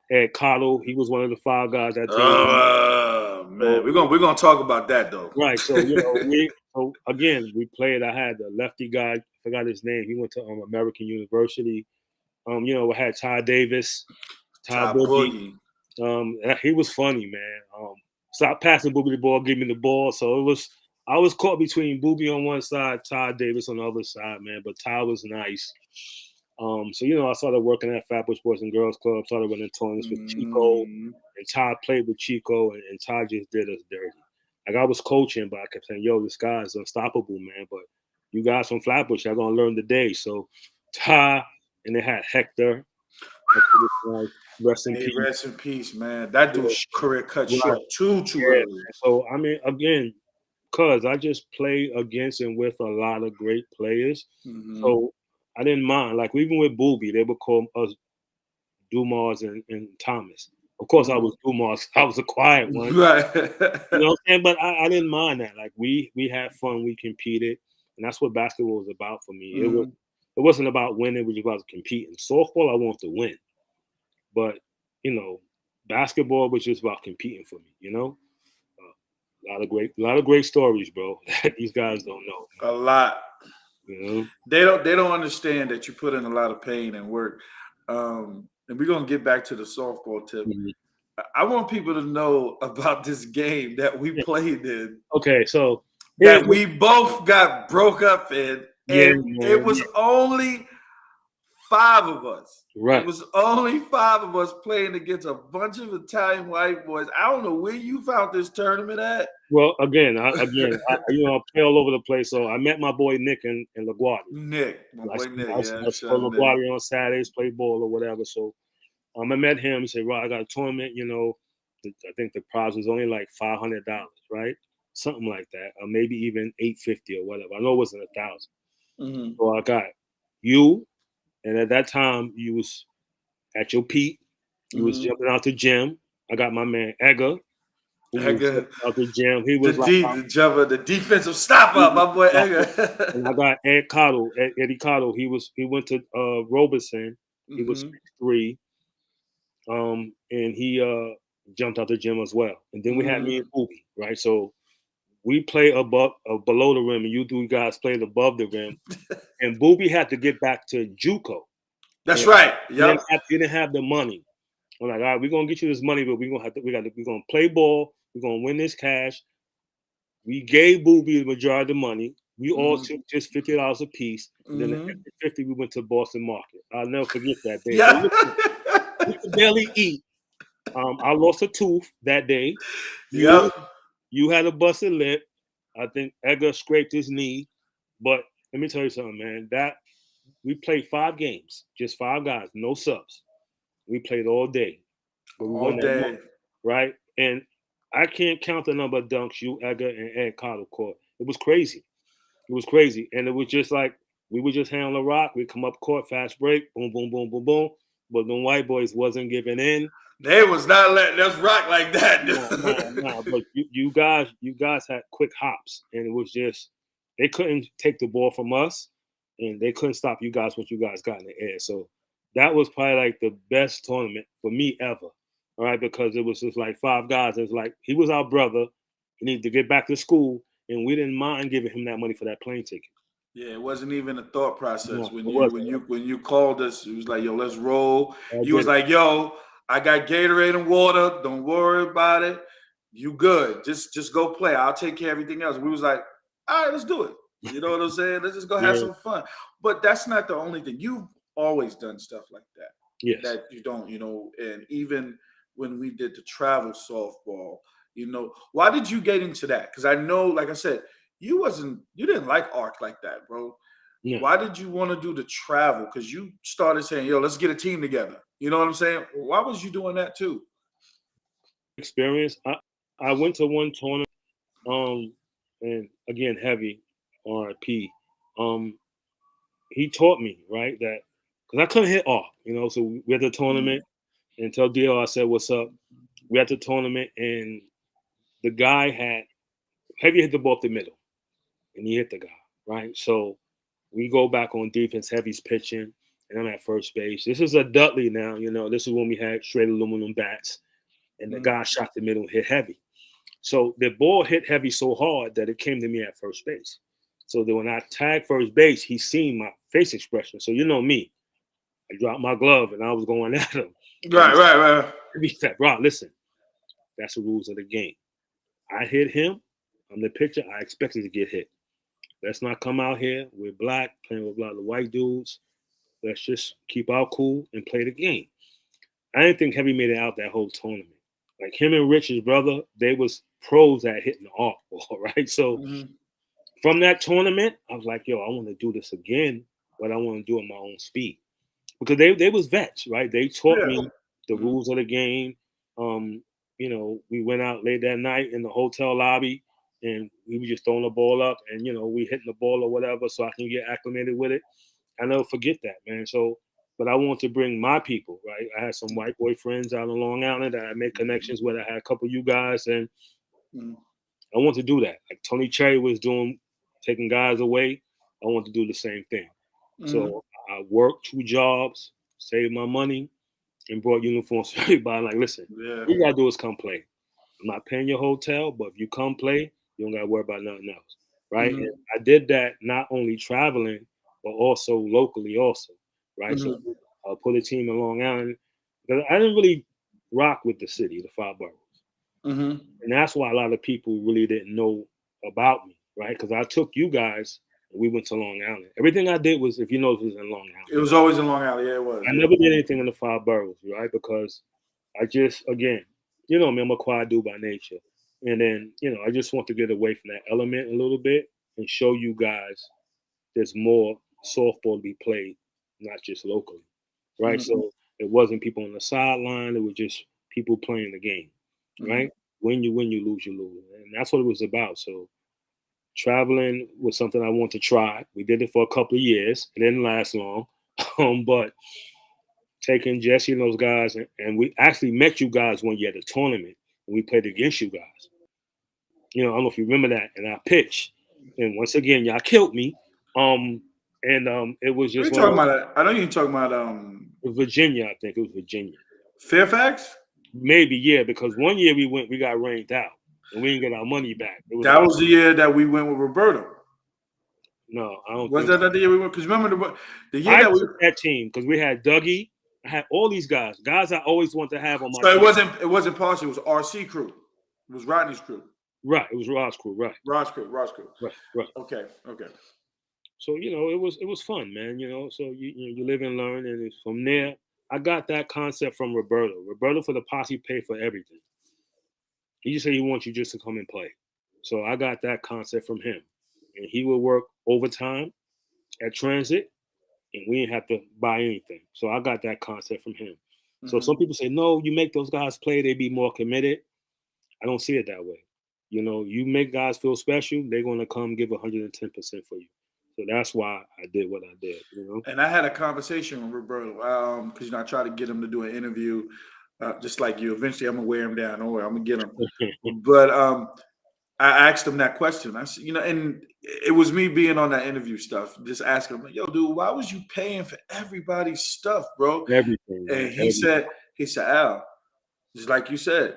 Ed Cottle. He was one of the 5 guys that team. Oh man, we're gonna talk about that though. Right. So we played. I had the lefty guy, forgot his name. He went to American University. We had Ty Davis, Ty Boogie. He was funny, man. Stop passing Boogie the ball, give me the ball. So I was caught between Boogie on one side, Ty Davis on the other side, man. But Ty was nice. I started working at Flatbush Boys and Girls Club, started running tournaments with Chico, and Ty played with Chico, and Ty just did us dirty. Like I was coaching, but I kept saying, yo, this guy is unstoppable, man. But you guys from Flatbush, y'all gonna learn today. So Ty, and they had Hector. Rest in peace. Rest in peace, man. That dude's career cut short too early. So I mean, again, cause I just play against and with a lot of great players. So I didn't mind. Like even with Booby, they would call us Dumas and Thomas. Of course, I was Dumas. I was a quiet one. Right. You know what I'm saying? But I didn't mind that. Like we had fun, we competed, and that's what basketball was about for me. It wasn't about winning, it was about competing. Softball, I wanted to win. But, basketball was just about competing for me, A lot of great stories, bro, that these guys don't know. A lot. They don't understand that you put in a lot of pain and work. And we're gonna get back to the softball tip. I want people to know about this game that we played in. Okay, so that we both got broke up in. And it was only 5 of us. Right. It was only 5 of us playing against a bunch of Italian white boys. I don't know where you found this tournament at. Well, I play all over the place. So I met my boy Nick in LaGuardia. My boy Nick. I play LaGuardia on Saturdays, play ball or whatever. So I met him. He said, "Right, I got a tournament. I think the prize was only like $500, right? Something like that, or maybe even $850 or whatever. I know it wasn't $1,000. So I got you, and at that time you was at your peak. You was jumping out the gym. I got my man Edgar. Out the gym. He was the defensive stopper, my boy Edgar. And I got Eddie Cottle. He went to Robeson. He was 6'3". And he jumped out the gym as well. And then we had me and Booby, right? So we play below the rim, and you guys played above the rim. And Booby had to get back to JUCO. That's right. Yep. He didn't have the money. I'm like, all right, we're gonna get you this money, but we're gonna play ball. We're gonna win this cash. We gave Booby the majority of the money. We all took just $50 a piece. And then the $50 we went to Boston Market. I'll never forget that day. Yeah. We could barely eat. I lost a tooth that day. You had a busted lip. I think Edgar scraped his knee. But let me tell you something, man. That we played 5 games, just 5 guys, no subs. We played all day. But we won that money, right? And I can't count the number of dunks you, Edgar, and Ed Cottle caught. It was crazy. And it was just like we would just handle the rock. We'd come up court, fast break, boom, boom, boom, boom, boom. But the white boys wasn't giving in. They was not letting us rock like that, dude. No. But you guys had quick hops, and it was just they couldn't take the ball from us, and they couldn't stop you guys what you guys got in the air. So that was probably like the best tournament for me ever. All right, because it was just like 5 guys. It was like he was our brother. He needed to get back to school, and we didn't mind giving him that money for that plane ticket. Yeah, it wasn't even a thought process. When you called us, it was like, yo, let's roll. You was like, yo, I got Gatorade and water. Don't worry about it. You good. Just go play. I'll take care of everything else. We was like, all right, let's do it. You know what I'm saying? Let's just go have some fun. But that's not the only thing. You've always done stuff like that. Yes. That you don't, and even when we did the travel softball, why did you get into that? Because I know, like I said, you didn't like ARC like that, bro. Yeah. Why did you want to do the travel? Because you started saying, yo, let's get a team together. You know what I'm saying? Why was you doing that too? Experience. I went to one tournament, and again, heavy RP. He taught me, right, that because I couldn't hit off, so we had the tournament and tell DL, I said, what's up? We had the tournament and the guy had heavy hit the ball up the middle and he hit the guy, right? So we go back on defense, heavy's pitching, and I'm at first base. This is a Dudley now, this is when we had straight aluminum bats, and the guy shot the middle and hit heavy. So the ball hit heavy so hard that it came to me at first base. So that when I tagged first base, he seen my face expression. So you know me, I dropped my glove and I was going at him. Right. He said, bro, listen, that's the rules of the game. I hit him. I'm the pitcher. I expected to get hit. Let's not come out here. We're black, playing with a lot of white dudes. Let's just keep our cool and play the game. I didn't think Heavy made it out that whole tournament. Like him and Rich, his brother, they was pros at hitting the off ball, right? So from that tournament, I was like, yo, I want to do this again, but I want to do it my own speed. Because they was vets, right? They taught me the rules of the game. We went out late that night in the hotel lobby and we were just throwing the ball up and, we hitting the ball or whatever so I can get acclimated with it. I never forget that, man. So, but I want to bring my people, right? I had some white boy friends out on Long Island that I made connections with. I had a couple of you guys and I want to do that. Like Tony Cherry was taking guys away. I want to do the same thing. So I worked 2 jobs, saved my money, and brought uniforms for everybody. Like, listen, all you gotta do is come play. I'm not paying your hotel, but if you come play, you don't gotta worry about nothing else, right? And I did that not only traveling, but also locally, also, right? So I put a team in Long Island because I didn't really rock with the city, the 5 boroughs, and that's why a lot of people really didn't know about me, right? Because I took you guys. We went to Long Island. Everything I did was, if you know, it was in Long Island. It was always in Long Island. Yeah, it was. I never did anything in the 5 boroughs, right? Because I just, again, I'm a quiet dude by nature. And then, I just want to get away from that element a little bit and show you guys there's more softball to be played, not just locally, right? So it wasn't people on the sideline. It was just people playing the game, right? When you win, you lose, you lose. And that's what it was about. So traveling was something I want to try. We did it for a couple of years. It didn't last long. But taking Jesse and those guys, and we actually met you guys one year at the tournament, and we played against you guys. I don't know if you remember that. And I pitched. And once again, y'all killed me. It was just... What are you talking about? I know you're talking about... Virginia, I think. It was Virginia. Fairfax? Maybe, yeah, because one year we got rained out. And we didn't get our money back. That was the year that we went with Roberto. No, I don't. Was that the year we went? Because remember the year that we that team because we had Dougie. I had all these guys I always wanted to have on my. So team. It wasn't Parsley. It was RC crew. It was Rodney's crew. Right. It was Rod's crew. Right. Rod's crew. Right. Okay. So it was fun, man. So you live and learn, and from there I got that concept from Roberto. Roberto for the posse paid for everything. He just said he wants you just to come and play. So I got that concept from him. And he would work overtime at Transit, and we didn't have to buy anything. So I got that concept from him. So some people say, no, you make those guys play, they be more committed. I don't see it that way. You make guys feel special, they're going to come give 110% for you. So that's why I did what I did, And I had a conversation with Roberto because, I tried to get him to do an interview. Just like you, eventually I'm gonna wear him down. Don't worry, I'm gonna get him. But I asked him that question. I said, and it was me being on that interview stuff, just asking him, like, yo, dude, why was you paying for everybody's stuff, bro? Everything. And he said, Al, just like you said,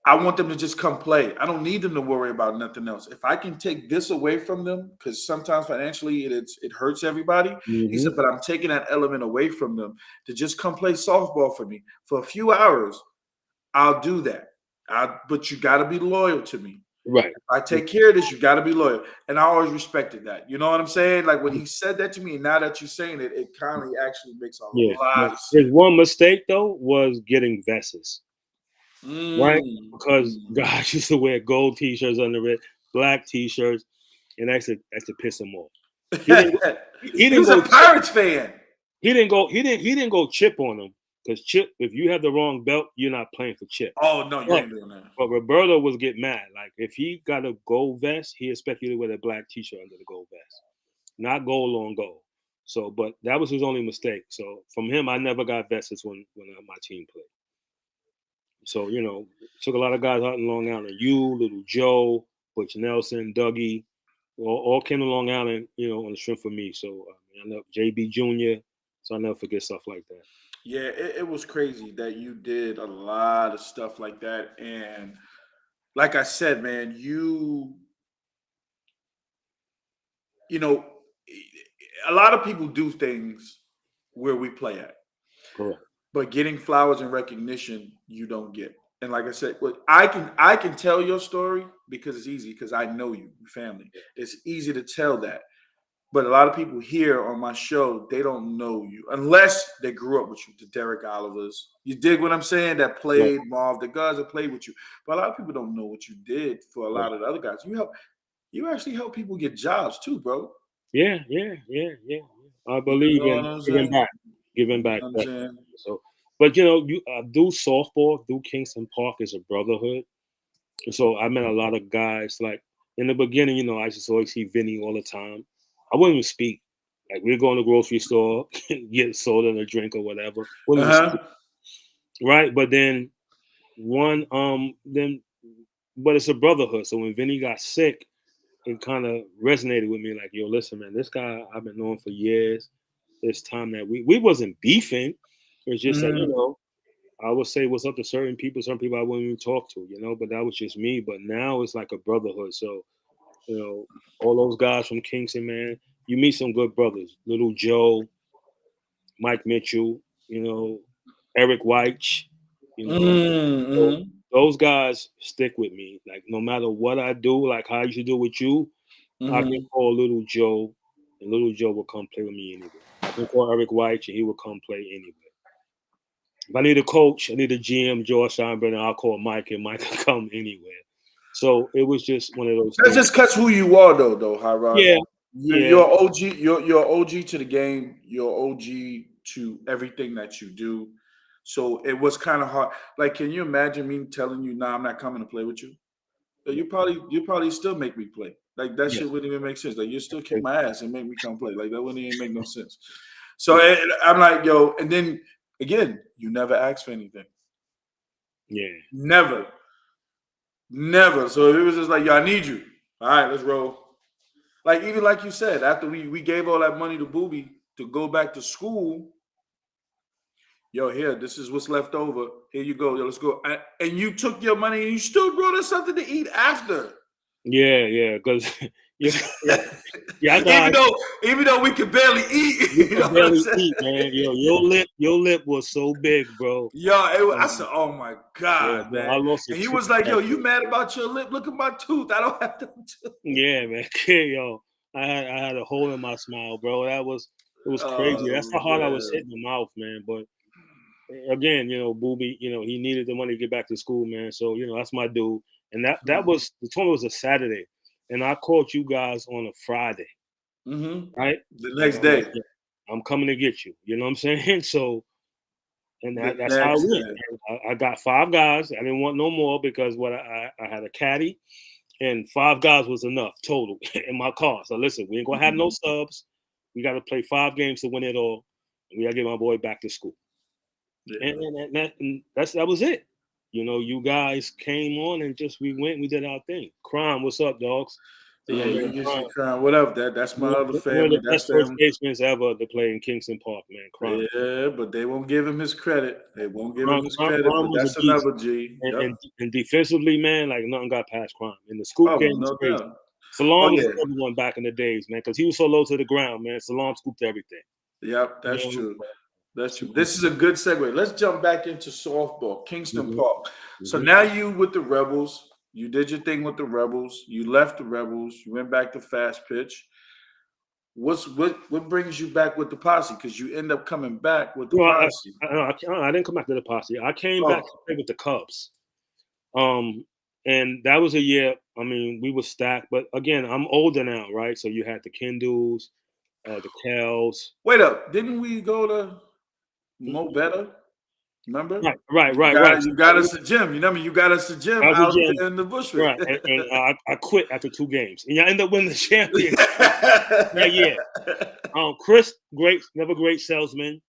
I want them to just come play. I don't need them to worry about nothing else. If I can take this away from them, because sometimes financially it hurts everybody. He said, but I'm taking that element away from them to just come play softball for me for a few hours. I'll do that. But you got to be loyal to me. Right. If I take care of this, you got to be loyal. And I always respected that. You know what I'm saying? Like when he said that to me, and now that you're saying it, it kind of actually makes a lot of sense. His one mistake, though, was getting vests. Right? Because guys used to wear gold T-shirts under it. black T-shirts, and that's to piss him off. He he didn't was a go. Pirates fan. He didn't go. He didn't go Chip on him because Chip, if you have the wrong belt, you're not playing for Chip. Oh no, you ain't doing that. But Roberto was getting mad. Like if he got a gold vest, he expected you to wear a black T-shirt under the gold vest, not gold on gold. So, but that was his only mistake. So from him, I never got vests when my team played. So took a lot of guys out in Long Island. You, Little Joe, Butch Nelson, Dougie, all came to Long Island, on the strength for me. So I know JB Jr. So I never forget stuff like that. Yeah, it was crazy that you did a lot of stuff like that. And like I said, man, a lot of people do things where we play at. Correct. But getting flowers and recognition, you don't get. And like I said, I can tell your story because it's easy because I know you, family. It's easy to tell that. But a lot of people here on my show, they don't know you unless they grew up with you, the Derek Olivers. You dig what I'm saying? That played Marv, the guys that played with you. But a lot of people don't know what you did for a lot of the other guys. You actually help people get jobs too, bro. Yeah. I believe in giving back. So, but you do softball, do Kingston Park as a brotherhood. And so I met a lot of guys. Like in the beginning, I just always see Vinny all the time. I wouldn't even speak. Like we'd go in the grocery store, get soda and a drink or whatever. Right, but then but it's a brotherhood. So when Vinny got sick, it kind of resonated with me. Like, yo, listen, man, this guy I've been knowing for years. It's time that we wasn't beefing. It's just that I would say what's up to certain people I wouldn't even talk to, but that was just me. But now it's like a brotherhood. So, all those guys from Kingston, man, you meet some good brothers. Little Joe, Mike Mitchell, Eric White, so those guys stick with me. Like no matter what I do, like how I used to do with you, I can call Little Joe, and Little Joe will come play with me anyway. I can call Eric White, and he will come play anyway. If I need a coach, I need a GM, George Steinbrenner, I'll call Mike, and Mike will come anywhere. So it was just one of those. That just cuts who you are, though, Hyrod. Yeah. You're OG. You're OG to the game. You're OG to everything that you do. So it was kind of hard. Like, can you imagine me telling you, "Nah, I'm not coming to play with you"? You probably still make me play. Like that shit wouldn't even make sense. Like you still kick my ass and make me come play. Like that wouldn't even make no sense. So I'm like, yo, and then again, you never ask for anything. Yeah. Never. So it was just like, yo, I need you. All right, let's roll. Like even like you said, after we gave all that money to Booby to go back to school. Yo, here, this is what's left over. Here you go. Yo, let's go. And you took your money and you still brought us something to eat after. Yeah, because even though we could barely eat, man. Yo, your lip was so big, bro. Yo, I said, oh my god, man. I lost. And he was like, yo, you mad about your lip? Look at my tooth. I don't have no tooth. Yeah, man. Yo, I had a hole in my smile, bro. It was crazy. That's how hard I was hitting the mouth, man. But again, Booby, he needed the money to get back to school, man. So, that's my dude. And that was the tournament was a Saturday, and I called you guys on a Friday, right? The next day, I'm coming to get you. You know what I'm saying? So, and that's how it went. I got 5 guys. I didn't want no more because I had a caddy, and 5 guys was enough total in my car. So listen, we ain't gonna have no subs. We got to play 5 games to win it all, and we got to get my boy back to school. Yeah. And that was it. You guys came on and we did our thing. Crime, what's up, dogs? Crime, what up? That's my other family. One of the best first basemen ever to play in Kingston Park, man. Crime. Yeah, but they won't give him his credit. But that's another G. And defensively, man, like nothing got past Crime. In the scoop game, was crazy. Salam was everyone back in the days, man, because he was so low to the ground, man. Salam scooped everything. Yep, that's true. That's true. This is a good segue. Let's jump back into softball, Kingston Park. So now you with the Rebels. You did your thing with the Rebels. You left the Rebels. You went back to fast pitch. What brings you back with the posse? Because you end up coming back with the posse. I didn't come back to the posse. I came back to play with the Cubs. And that was a year, I mean, we were stacked. But again, I'm older now, right? So you had the Kindles, the Kels. Wait up. Didn't we go to Mo Better? Remember? Right. You got us a gym. You know me. You got us a gym I was a out gym. there in the Bushwick. Right. And I quit after 2 games. And I ended up winning the championship that year. Chris, never great salesman.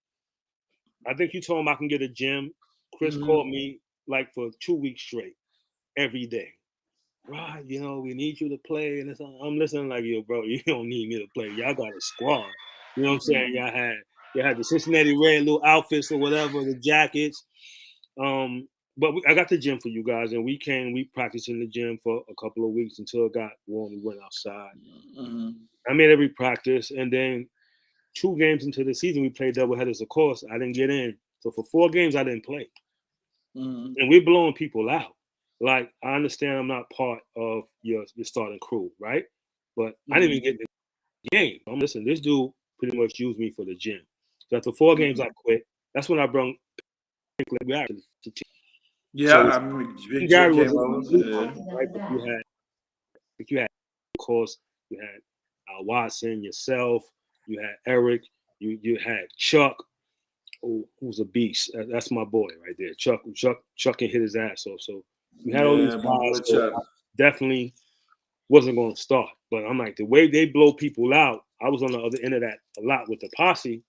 I think you told him I can get a gym. Chris called me like for 2 weeks straight, every day. Right, we need you to play. And I'm listening like, yo, bro, you don't need me to play. Y'all got a squad. You know what I'm saying? Y'all had the Cincinnati Red little outfits or whatever, the jackets. But I got the gym for you guys, and we practiced in the gym for a couple of weeks until it got warm. We went outside. I made every practice, and then 2 games into the season, we played doubleheaders. Of course, I didn't get in. So for 4 games, I didn't play. And we're blowing people out. Like, I understand I'm not part of your starting crew, right? But I didn't even get in the game. Listen, this dude pretty much used me for the gym. So after 4 games, I quit. That's when I brought Gary to the team. Yeah, so I mean, Big Gary J was came over. right? But you had, of course, you had Watson, yourself, you had Eric, you had Chuck, who's a beast. That's my boy right there. Chuck can hit his ass off. So we had all these guys. So I definitely wasn't going to start. But I'm like, the way they blow people out, I was on the other end of that a lot with the posse.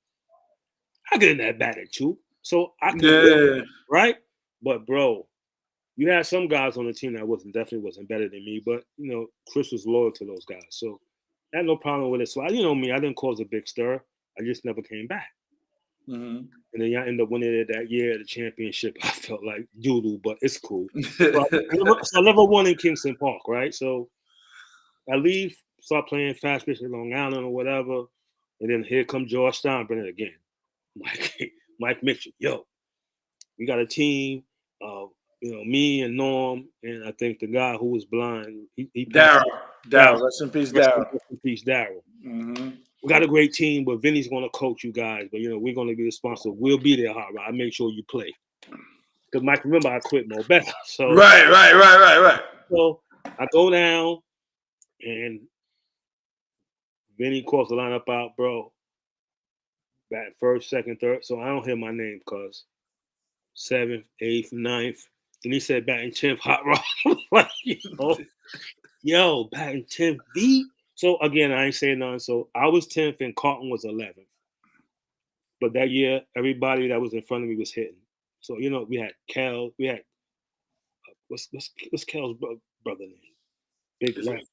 I get in that battle too. So I can win, right? But bro, you had some guys on the team that definitely wasn't better than me. But Chris was loyal to those guys. So I had no problem with it. So I didn't cause a big stir. I just never came back. And then y'all end up winning it that year, the championship. I felt like doodle, but it's cool. So I never won in Kingston Park, right? So I leave, start playing fast pitch in Long Island or whatever, and then here come George Steinbrenner again. Mike Mitchell, yo, we got a team. Me and Norm, and I think the guy who was blind, he Daryl, rest in peace, Daryl. Rest in peace, Daryl. We got a great team, but Vinny's going to coach you guys. But we're going to be the sponsor. We'll be there, hard. I make sure you play. Because Mike, remember I quit Mo Better. So right. So I go down, and Vinny calls the lineup out, bro. Bat first, second, third. So I don't hear my name because 7th, 8th, 9th. Then he said batting 10th, hot rod. Like, yo, batting 10th, V. So again, I ain't saying nothing. So I was 10th and Carlton was 11th. But that year, everybody that was in front of me was hitting. So we had Kel. We had what's Kel's brother name? Big left.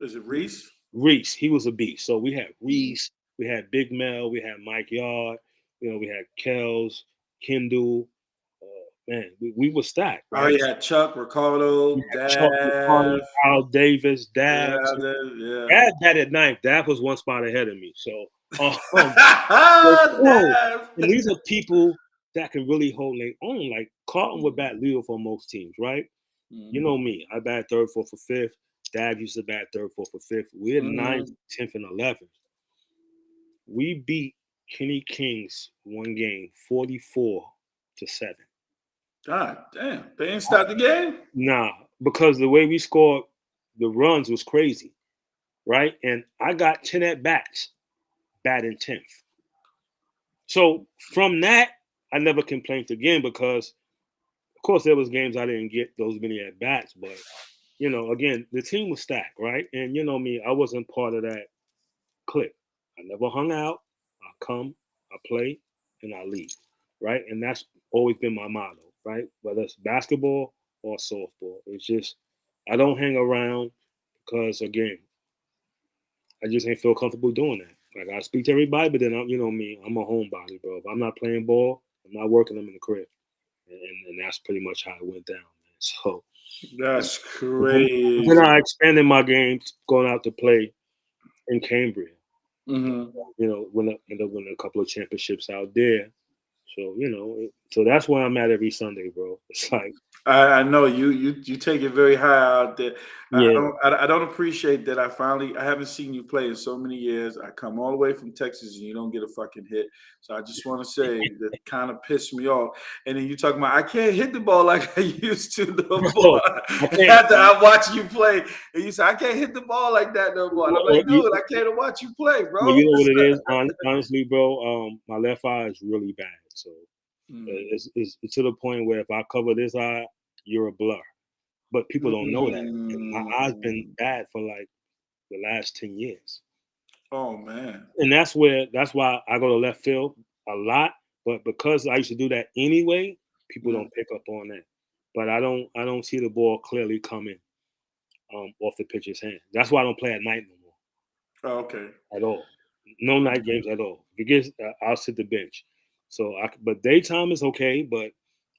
Is it Reese? Reese. He was a beast. So we had Reese. We had Big Mel. We had Mike Yard. We had Kells, Kendall. Man, we were stacked. Right? Oh, you had Chuck, Ricardo, Dav, Al Davis, Dav. Dav batted 9th. Dav was one spot ahead of me. So, and these are people that can really hold their own. Like Carlton would bat leader for most teams, right? You know me. I bat 3rd, 4th, or 5th. Dav used to bat 3rd, 4th, or 5th. We're 9th, 10th, and 11th. We beat Kenny Kings one game, 44-7. God damn. They didn't start the game? Nah, because the way we scored the runs was crazy, right? And I got 10 at-bats, batting 10th. So from that, I never complained again because, of course, there was games I didn't get those many at-bats. But, again, the team was stacked, right? And me, I wasn't part of that clique. I never hung out. I come, I play, and I leave, right? And that's always been my motto, right? Whether it's basketball or softball. It's just, I don't hang around because, again, I just ain't feel comfortable doing that. Like, I speak to everybody, but then, me, I'm a homebody, bro. If I'm not playing ball, I'm not working, I'm in the crib. And that's pretty much how it went down, man. So that's crazy. Then I expanded my game going out to play in Cambria. Ended up winning a couple of championships out there. So, So that's where I'm at every Sunday, bro. It's like, I know you take it very high out there. yeah, I don't appreciate that. I haven't seen you play in so many years. I come all the way from Texas and you don't get a fucking hit. So I just want to say that kind of pissed me off. And then you talking about I can't hit the ball like I used to no more. bro, I can't. After I watch you play, and you say I can't hit the ball like that no more. And I'm Well, like, dude, I can't watch you play, well, bro. you know what it is, honestly, bro. My left eye is really bad, so it's to the point where if I cover this eye, you're a blur. But people don't know that. My eye's been Mm. bad for like the last 10 years. Oh man. And that's why I go to left field a lot. But because I used to do that anyway, people don't pick up on that. But I don't see the ball clearly coming off the pitcher's hand. That's why I don't play at night no more. Oh, okay. At all. No night games at all. If it gets, I'll sit the bench. But daytime is okay, but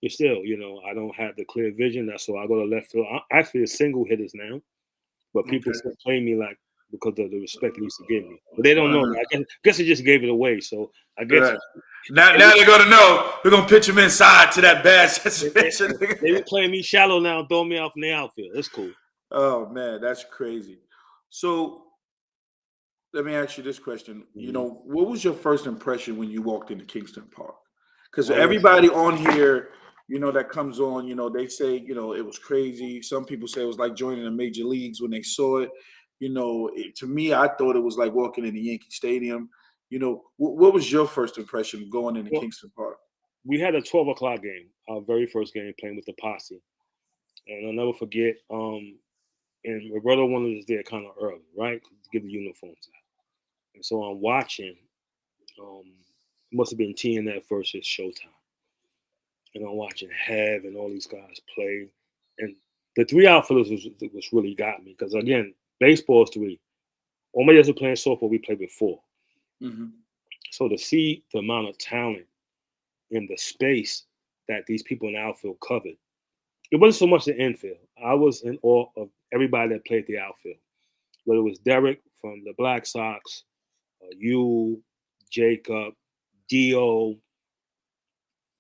it's still, I don't have the clear vision. That's so I go to left field. I'm actually a single hitters now, but people Okay. still play me like because of the respect they used to give me. But they don't know. Uh-huh. I guess it just gave it away. So I guess Right. Now they're gonna know we're gonna pitch him inside to that bad situation. they be playing me shallow now, and throwing me out from the outfield. It's cool. Oh man, that's crazy. So let me ask you this question. What was your first impression when you walked into Kingston Park? Because Oh, everybody on here, that comes on, they say, it was crazy. Some people say it was like joining the major leagues when they saw it. To me, I thought it was like walking in the Yankee Stadium. What was your first impression going into well, Kingston Park? we had a 12 o'clock game, our very first game playing with the Posse. And I'll never forget, and Roberto wanted us there kind of early, right? To get the uniforms out. And so I'm watching, it must have been TNF versus Showtime. And I'm watching Hev and all these guys play. And the three outfielders was really got me. Because again, baseball is three. All my years of playing softball, we played with four. Mm-hmm. So to see the amount of talent in the space that these people in the outfield covered, it wasn't so much the infield. I was in awe of everybody that played the outfield, whether it was Derek from the Black Sox, you, Jacob, Dio,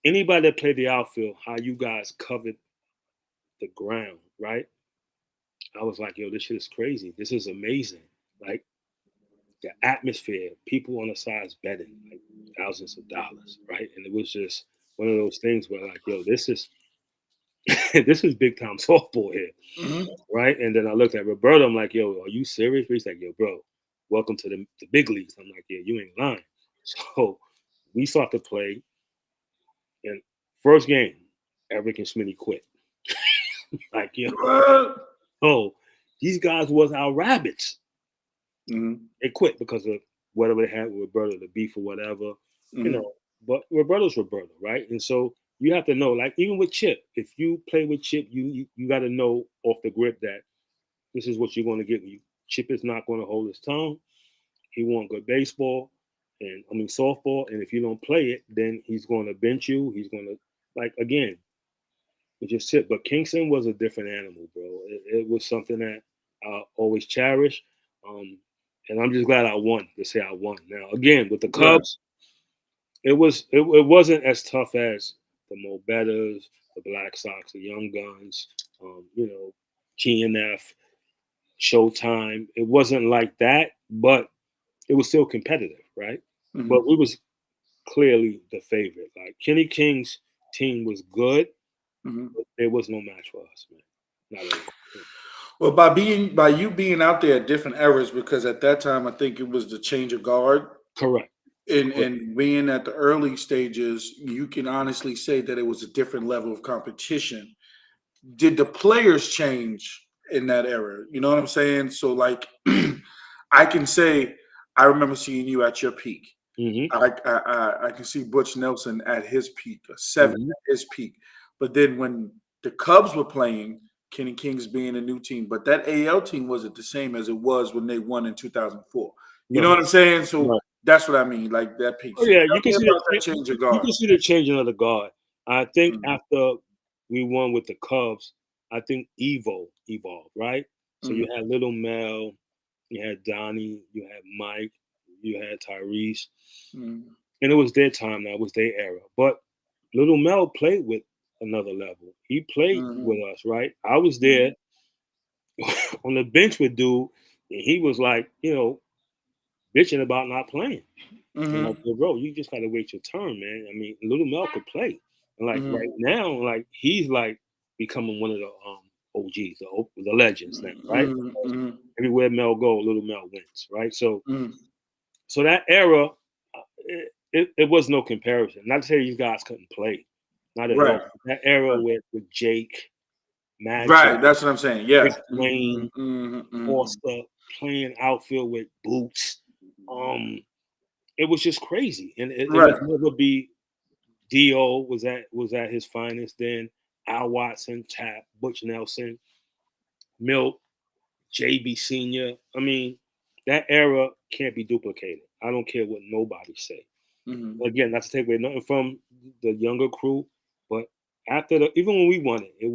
anybody that played the outfield, how you guys covered the ground, right? I was like, yo, this shit is crazy. This is amazing. Like the atmosphere, people on the sides betting like thousands of dollars, right? And it was just one of those things where like, yo, this is this is big time softball here, Mm-hmm. right? And then I looked at Roberto. I'm like, yo, are you serious? He's like, yo, bro, welcome to the big leagues. I'm like, yeah, you ain't lying. So we start to play, and first game, Eric and Smitty quit. Like, yo, oh, these guys was our rabbits. Mm-hmm. They quit because of whatever they had with Roberto, the beef or whatever, Mm-hmm. But Roberto's Roberto, right? And so you have to know, like even with Chip, if you play with Chip, you got to know off the grip that this is what you're going to get. Chip is not going to hold his tongue. He wants good baseball, and I mean softball. And if you don't play it, then he's going to bench you. He's going to again. It just Chip. But Kingston was a different animal, bro. It was something that I always cherish. And I'm just glad I won to say I won. Now again with the Cubs, it wasn't as tough as the Mo Bettas, the Black Sox, the Young Guns, TNF, Showtime. It wasn't like that, but it was still competitive, right? Mm-hmm. But we was clearly the favorite. Like Kenny King's team was good, but there was no match for us, man. Not at all. Well, by you being out there at different eras, because at that time I think it was the change of guard. Correct. And being at the early stages, you can honestly say that it was a different level of competition. Did the players change in that era? You know what I'm saying? So like I can say I remember seeing you at your peak. Mm-hmm. I can see Butch Nelson at his peak, a 7 Mm-hmm. at his peak. But then when the Cubs were playing, Kenny King's being a new team, but that AL team wasn't the same as it was when they won in 2004. You know what I'm saying? So that's what I mean, like that peak. Oh So yeah, tell me about that change of guard. you can see the changing of the guard. I think after we won with the Cubs, I think Evo evolved, right? So you had Little Mel, you had Donnie, you had Mike, you had Tyrese, and it was their time now. It was their era. But Little Mel played with another level. He played with us, right? I was there on the bench with dude, and he was like, bitching about not playing. I'm like, bro, you just gotta wait your turn, man. I mean, Little Mel could play. And like right now, like he's like becoming one of the OGs, the legends now, right? Everywhere Mel go, Little Mel wins, right? So so that era, it was no comparison. Not to say these guys couldn't play, not at all. That era with Jake, Magic, right. That's what I'm saying. Yeah. Rick Wayne, Foster playing outfield with Boots. It was just crazy, and it would never be. Dio was at his finest then. Al Watson, Tap, Butch Nelson, Milt, JB Senior. I mean, that era can't be duplicated. I don't care what nobody say. Again, not to take away nothing from the younger crew, but after even when we won it, it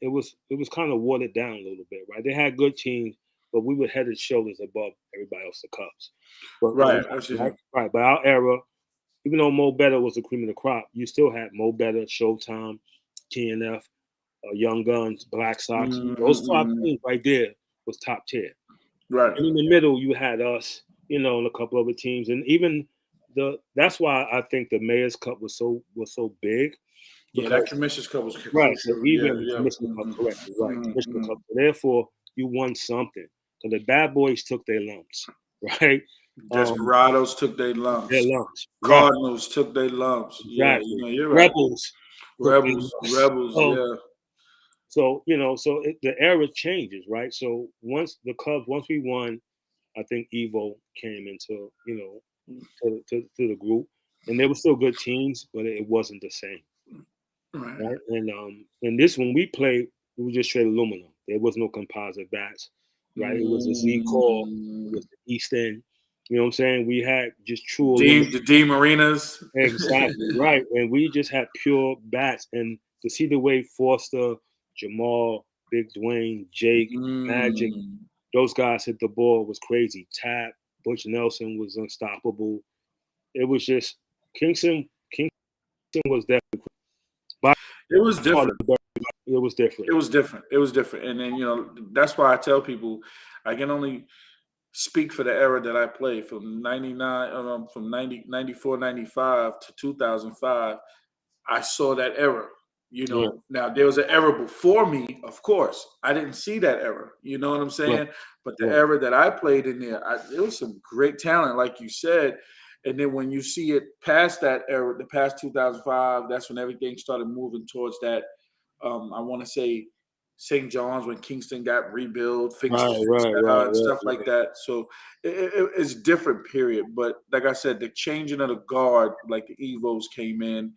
was kind of watered down a little bit, right? They had good teams, but we were head and shoulders above everybody else, the Cubs. But, right. But our era, even though Mo Better was the cream of the crop, you still had Mo Better, Showtime, TNF, Young Guns, Black Sox. Those 5 teams right there was top tier. Right. And in the middle, you had us, and a couple other teams, and even that's why I think the Mayor's Cup was so big. Yeah, that Commissioner's Cup was right. So even Commissioner Cup, correct, right? Commissioner Cup. So therefore, you won something. So the bad boys took their lumps, right? Desperados took their lumps. Cardinals took their lumps. Exactly. Yeah, you're right. Rebels. Yeah. So the era changes, right? So once we won, I think Evo came into to the group, and they were still good teams, but it wasn't the same. Right. And this when we played, we were just straight aluminum. There was no composite bats, right? It was a Z core, it was the East End. You know what I'm saying? We had just true the D Marinas. Exactly, right. And we just had pure bats. And to see the way Foster, Jamal, Big Dwayne, Jake, Magic, those guys hit the ball was crazy. Tap, Butch Nelson was unstoppable. It was just Kingston was definitely. It was different. It was different. It was different. And then, that's why I tell people I can only speak for the era that I played from 99, from 94, 95 to 2005. I saw that era. Now there was an era before me, of course. I didn't see that era. You know what I'm saying? But the era that I played in there, it was some great talent, like you said. And then when you see it past that era, the past 2005, that's when everything started moving towards that. I want to say St. John's when Kingston got rebuilt, stuff like that. So it's different period. But like I said, the changing of the guard, like the Evos came in.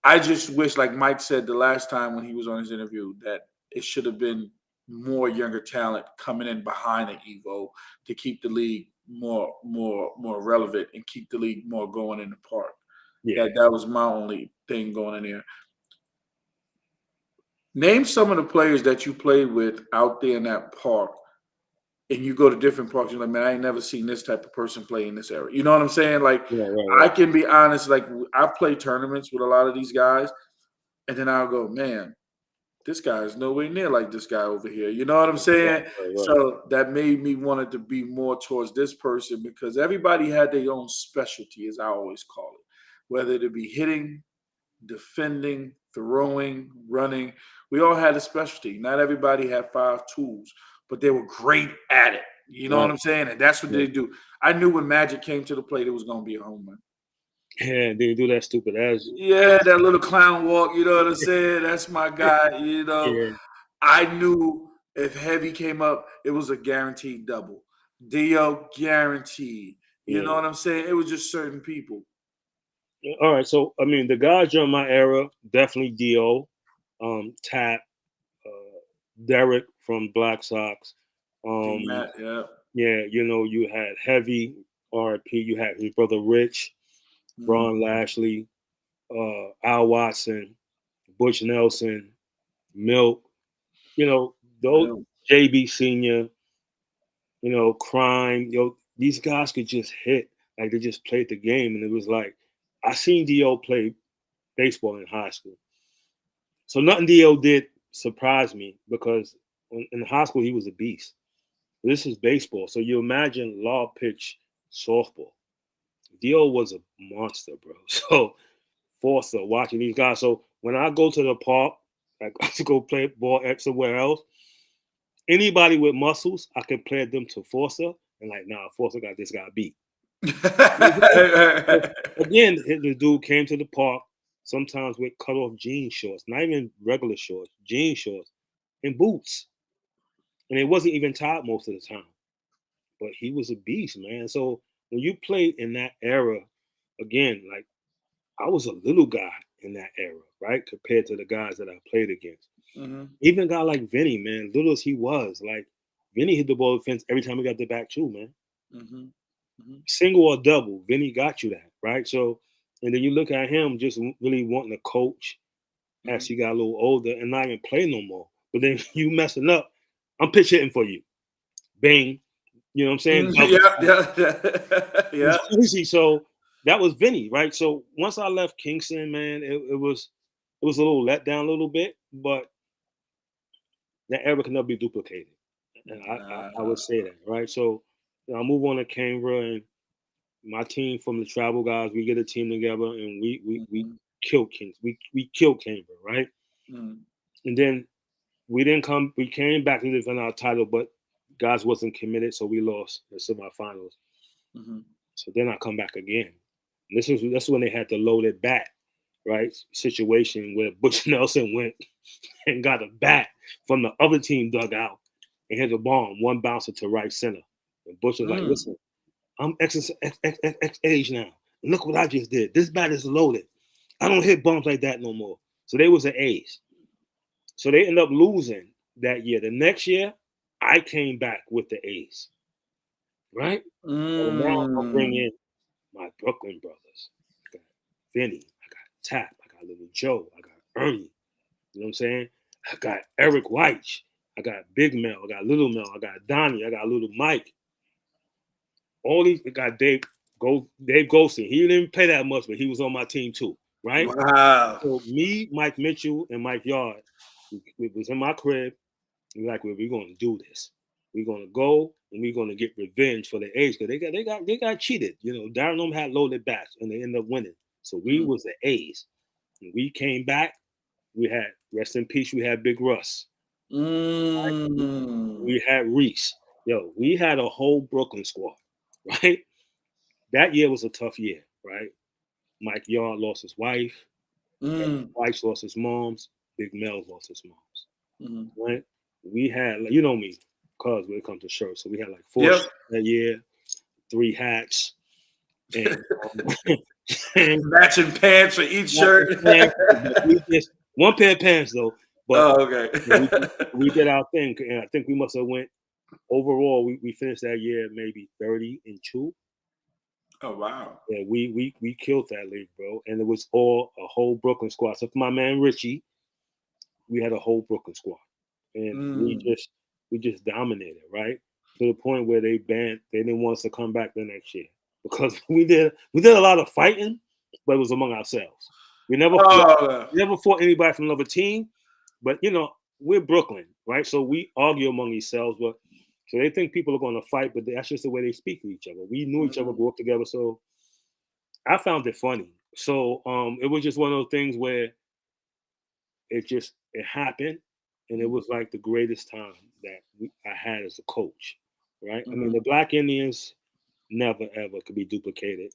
I just wish, like Mike said the last time when he was on his interview, that it should have been more younger talent coming in behind the Evo to keep the league more relevant and keep the league more going in the park. Yeah. That was my only thing going in there. Name some of the players that you played with out there in that park, and you go to different parks. You're like, man, I ain't never seen this type of person play in this area. You know what I'm saying? Like, I can be honest. Like, I play tournaments with a lot of these guys, and then I'll go, man, this guy is nowhere near like this guy over here. You know what I'm saying? So that made me want it to be more towards this person because everybody had their own specialty, as I always call it, whether it be hitting, defending, throwing, running. We all had a specialty. Not everybody had 5 tools, but they were great at it. You know what I'm saying? And that's what they do. I knew when Magic came to the plate, it was going to be a home run. Yeah, they do that stupid ass. Yeah, that little clown walk, you know what I'm saying? That's my guy, I knew if Heavy came up, it was a guaranteed double. Dio, guaranteed. You know what I'm saying? It was just certain people. All right, so, I mean, the guys during my era, definitely Dio, Tap, Derek from Black Sox. Yeah, you had Heavy, RIP, you had his brother Rich, Ron Lashley, Al Watson, Butch Nelson, Milt, those JB Senior, Crime, these guys could just hit, like they just played the game, and it was like I seen Dio play baseball in high school. So nothing Dio did surprised me because in high school he was a beast. This is baseball. So you imagine law pitch softball. Dio was a monster, bro. So Forster watching these guys. So when I go to the park, like to go play ball somewhere else, anybody with muscles, I compare them to Forster, and like, nah, Forster got this guy beat. Again, the dude came to the park sometimes with cut off jean shorts, not even regular shorts, jean shorts, and boots, and it wasn't even tied most of the time. But he was a beast, man. So when you play in that era, again, like I was a little guy in that era, right? Compared to the guys that I played against. Mm-hmm. Even a guy like Vinny, man, little as he was, like Vinny hit the ball fence every time he got the back too, man. Mm-hmm. Mm-hmm. Single or double, Vinny got you that, right? So, and then you look at him just really wanting to coach as he got a little older and not even play no more. But then you messing up, I'm pitch hitting for you. Bang. You know what I'm saying? Yeah. Crazy. So that was Vinny, right? So once I left Kingston, man, it was a little let down a little bit, but that era can never be duplicated. And I would say that, right? So I move on to Canberra, and my team from the travel guys, we get a team together and we kill Kings. We killed Canberra, right? Mm-hmm. And then we came back to defend our title, but guys wasn't committed, so we lost the semifinals. Mm-hmm. So then I come back again. That's when they had the loaded bat, right? Situation where Butch Nelson went and got a bat from the other team dugout and hit a bomb, one bouncer to right center. And Butch was like, listen, I'm X age now. And look what I just did. This bat is loaded. I don't hit bombs like that no more. So they was an A's. So they end up losing that year. The next year, I came back with the A's. Right? So now I'm bringing my Brooklyn brothers. I got Vinny. I got Tap. I got Little Joe. I got Ernie. You know what I'm saying? I got Eric White. I got Big Mel. I got Little Mel. I got Donnie. I got Little Mike. All these. I got Dave Golson. He didn't play that much, but he was on my team too. Right? Wow. So me, Mike Mitchell, and Mike Yard, we was in my crib. We're like, well, we're going to do this. We're going to go and we're going to get revenge for the A's because they got cheated. You know, Darren had loaded bats and they ended up winning. So we was the A's. And we came back. We had rest in peace. We had Big Russ. We had Reese. Yo, we had a whole Brooklyn squad, right? That year was a tough year, right? Mike Yard lost his wife. White lost his moms. Big Mel lost his moms. Right? We had, you know me, cause when it comes to shirts, so we had like 4 shirts that year, 3 hats, and matching pants for each shirt. We just one pair of pants though. But okay. we did our thing, and I think we must have went overall. We finished that year maybe 30-2. Oh wow! Yeah, we killed that league, bro, and it was all a whole Brooklyn squad. So for my man Richie, we had a whole Brooklyn squad. And we just dominated, right? To the point where they didn't want us to come back the next year because we did a lot of fighting, but it was among ourselves. We never fought anybody from another team, but you know we're Brooklyn, right? So we argue among ourselves, but so they think people are going to fight, but that's just the way they speak to each other. We knew each other, grew up together, so I found it funny. So it was just one of those things where it happened. And it was like the greatest time that I had as a coach, right? I mean, the Black Indians never, ever could be duplicated.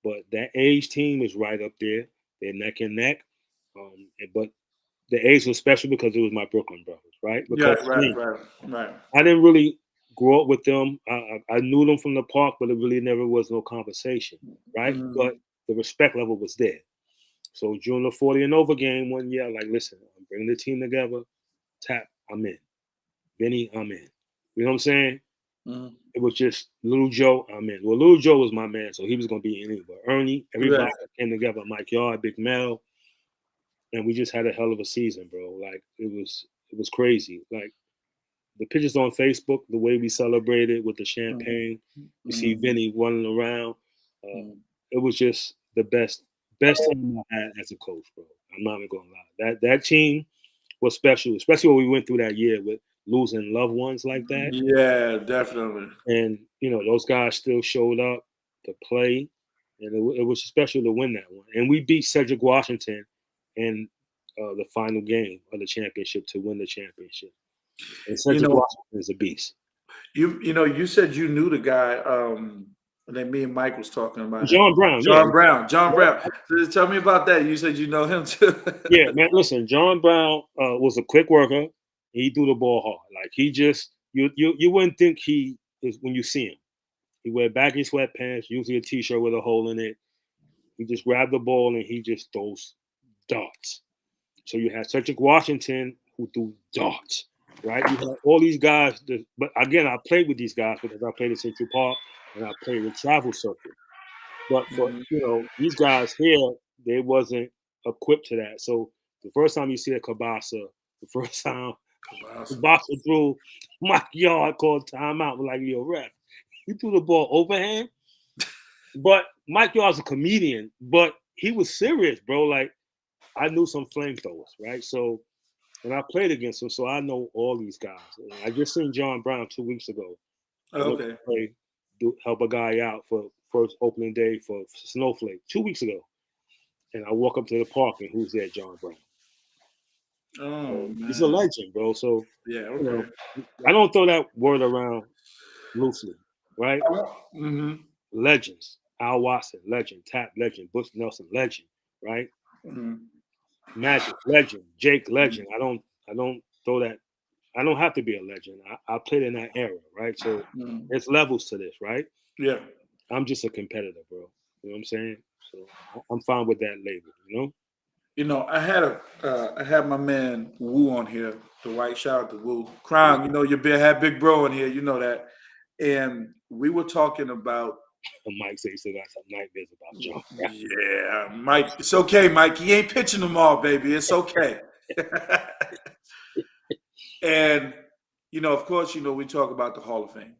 But that A's team is right up there. They're neck and neck. But the A's was special because it was my Brooklyn brothers, right? Because right. I didn't really grow up with them. I knew them from the park, but it really never was no conversation, right? But the respect level was there. So during the 40 and over game one year, like, listen, I'm bringing the team together. Tap, I'm in. Vinny, I'm in. You know what I'm saying? It was just Little Joe, I'm in. Well, Little Joe was my man, so he was going to be in it. But Ernie, everybody came together. Mike Yard, Big Mel, and we just had a hell of a season, bro. Like it was crazy. Like the pictures on Facebook, the way we celebrated with the champagne, you see Vinny running around. It was just the best best time I had as a coach, bro. I'm not even gonna lie. That team was special, especially when we went through that year with losing loved ones like that. Yeah, definitely. And those guys still showed up to play, and it was special to win that one. And we beat Cedric Washington in the final game of the championship to win the championship. And You Cedric know, Washington is a beast. you said you knew the guy that me and Mike was talking about him. John Brown, yeah. John Brown. John Brown. So tell me about that. You said you know him too. Yeah, man. Listen, John Brown was a quick worker. He threw the ball hard. Like he just you wouldn't think he is when you see him. He wear baggy sweatpants, usually a t-shirt with a hole in it. He just grabbed the ball and he just throws darts. So you had Cedric Washington who threw darts, right? You had all these guys. But again, I played with these guys because I played at Central Park and I played with Travel Circuit. But for these guys here, they wasn't equipped to that. So the first time you see a Kabasa, the first time Kabasa threw Mike Yard called timeout, was like, yo, ref, you threw the ball overhand. But Mike Yard's a comedian, but he was serious, bro. Like I knew some flamethrowers, right? So and I played against him, so I know all these guys. And I just seen John Brown 2 weeks ago. Okay. Help a guy out for first opening day for Snowflake 2 weeks ago. And I walk up to the park and who's there? John Brown. Oh, man. He's a legend, bro. So yeah, okay. I don't throw that word around loosely, right? Mm-hmm. Legends. Al Watson, legend. Tap, legend. Butch Nelson, legend, right? Mm-hmm. Magic, legend. Jake, legend. I don't throw that. I don't have to be a legend. I played in that era, right? So there's levels to this, right? Yeah. I'm just a competitor, bro. You know what I'm saying? So I'm fine with that label, I had my man Wu on here, the white shout out to Wu. Crown, had Big Bro in here, you know that. And we were talking about Mike said he still got some nightmares about John. Yeah, Mike. It's okay, Mike. He ain't pitching them all, baby. It's okay. And, of course, we talk about the Hall of Fame.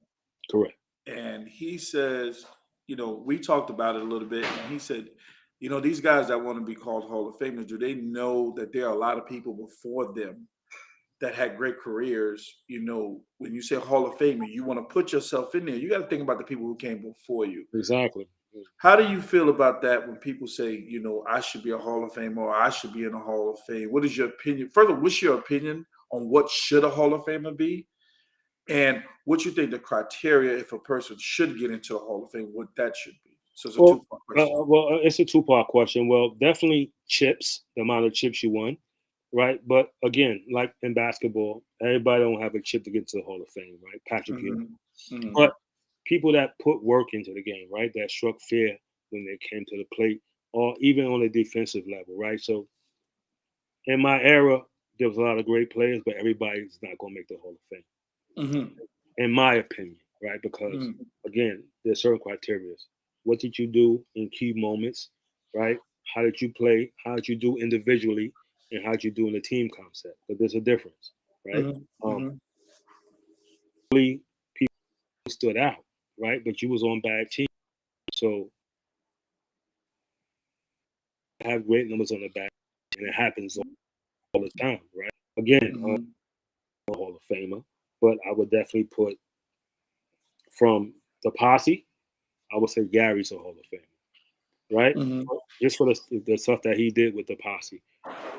Correct. And he says, we talked about it a little bit. And he said, these guys that want to be called Hall of Famers, do they know that there are a lot of people before them that had great careers? When you say Hall of Famer, you want to put yourself in there. You got to think about the people who came before you. Exactly. How do you feel about that when people say, I should be a Hall of Famer or I should be in a Hall of Fame? What is your opinion? Further, what's your opinion on what should a Hall of Famer be? And what you think the criteria if a person should get into a Hall of Fame, what that should be? So it's a two-part question. It's a two-part question. Well, definitely chips, the amount of chips you won, right? But again, like in basketball, everybody don't have a chip to get to the Hall of Fame, right? Patrick Ewing. Mm-hmm. But people that put work into the game, right? That struck fear when they came to the plate, or even on a defensive level, right? So in my era, there was a lot of great players, but everybody's not going to make the Hall of Fame. Mm-hmm. In my opinion, right? Because again, there's certain criteria. What did you do in key moments, right? How did you play? How did you do individually? And how did you do in the team concept? But there's a difference, right? Really, people stood out, right? But you was on bad teams. So have great numbers on the back, and it happens all the time, right? Again, Hall of Famer, but I would definitely put from the posse, I would say Gary's a Hall of Famer, right? Just for the stuff that he did with the posse.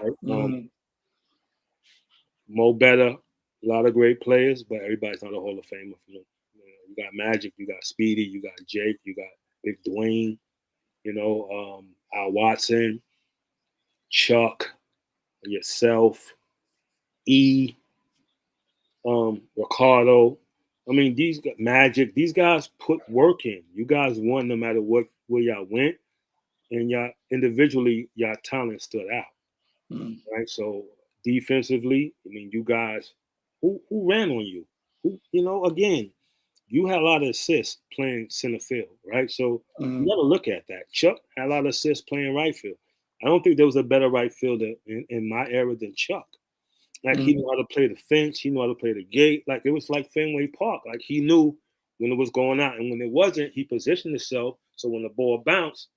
Right? Mo Better, a lot of great players, but everybody's not a Hall of Famer. You got Magic, you got Speedy, you got Jake, you got Big Dwayne, Al Watson, Chuck, yourself, Ricardo. I mean, Magic, these guys put work in. You guys won no matter where y'all went, and y'all individually, y'all talent stood out, right? So defensively, I mean, you guys, who ran on you? Again, you had a lot of assists playing center field, right? So you got to look at that. Chuck had a lot of assists playing right field. I don't think there was a better right fielder in my era than Chuck. Like he knew how to play the fence, he knew how to play the gate. Like it was like Fenway Park. Like he knew when it was going out, and when it wasn't, he positioned himself so when the ball bounced,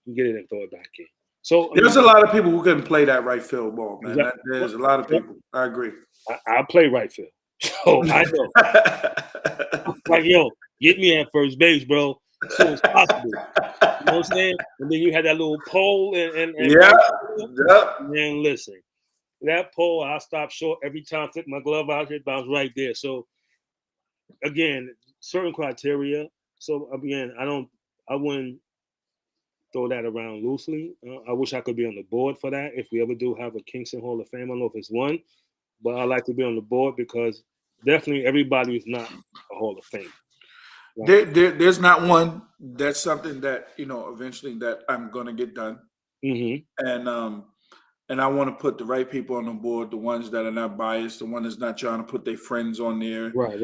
he get it and throw it back in. So There's a lot of people who couldn't play that right field ball, man. Exactly. There's a lot of people. I agree. I play right field, so I know. Like, yo, get me at first base, bro, as soon as possible. You know what I'm saying? And then you had that little pole and Yeah. Yep. man, listen, that pole, I stop short every time, took my glove out here, bounce right there. So again, certain criteria. So again, I wouldn't throw that around loosely. I wish I could be on the board for that. If we ever do have a Kingston Hall of Fame, I don't know if it's one, but I like to be on the board because definitely everybody is not a Hall of Fame. Right? There's not one. That's something that eventually that I'm gonna get done, Mm-hmm. and I want to put the right people on the board, the ones that are not biased, the one that's not trying to put their friends on there, Right.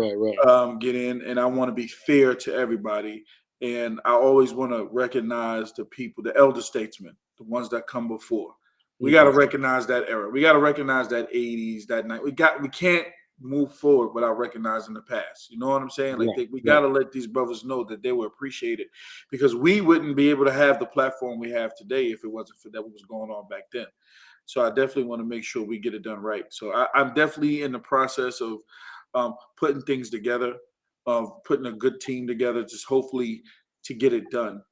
get in, and I want to be fair to everybody. And I always want to recognize the people, the elder statesmen, the ones that come before. We got to recognize that era. We got to recognize that 80s, that night. We can't move forward without recognizing the past. You know what I'm saying? Like we got to let these brothers know that they were appreciated, because we wouldn't be able to have the platform we have today if it wasn't for that what was going on back then. So I definitely want to make sure we get it done right. So I'm definitely in the process of putting things together, of putting a good team together, just hopefully to get it done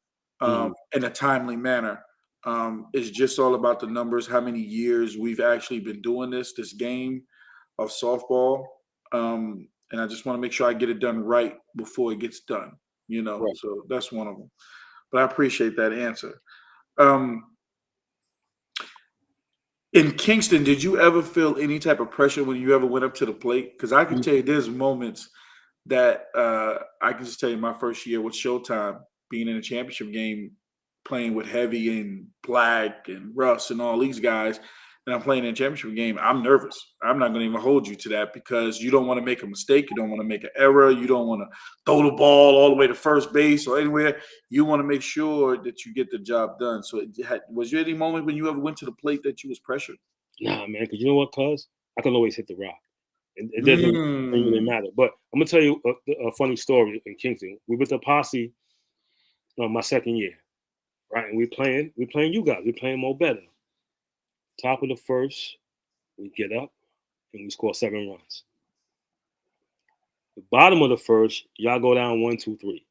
in a timely manner. It's just all about the numbers, how many years we've actually been doing this game of softball. And I just want to make sure I get it done right before it gets done, Right. So that's one of them. But I appreciate that answer. In Kingston, did you ever feel any type of pressure when you ever went up to the plate? Because I can tell you there's moments that I can just tell you my first year with Showtime, being in a championship game, playing with Heavy and Black and Russ and all these guys, and I'm playing in a championship game, I'm nervous. I'm not going to even hold you to that, because you don't want to make a mistake. You don't want to make an error. You don't want to throw the ball all the way to first base or anywhere. You want to make sure that you get the job done. So was there any moment when you ever went to the plate that you was pressured? Nah, man, because you know what, cuz? I can always hit the rock. It doesn't really matter. But I'm going to tell you a funny story in Kingston. We with the posse my second year, right? And we playing you guys. We playing Mo Better. Top of the first, we get up and we score 7 runs. The bottom of the first, y'all go down 1, 2, 3.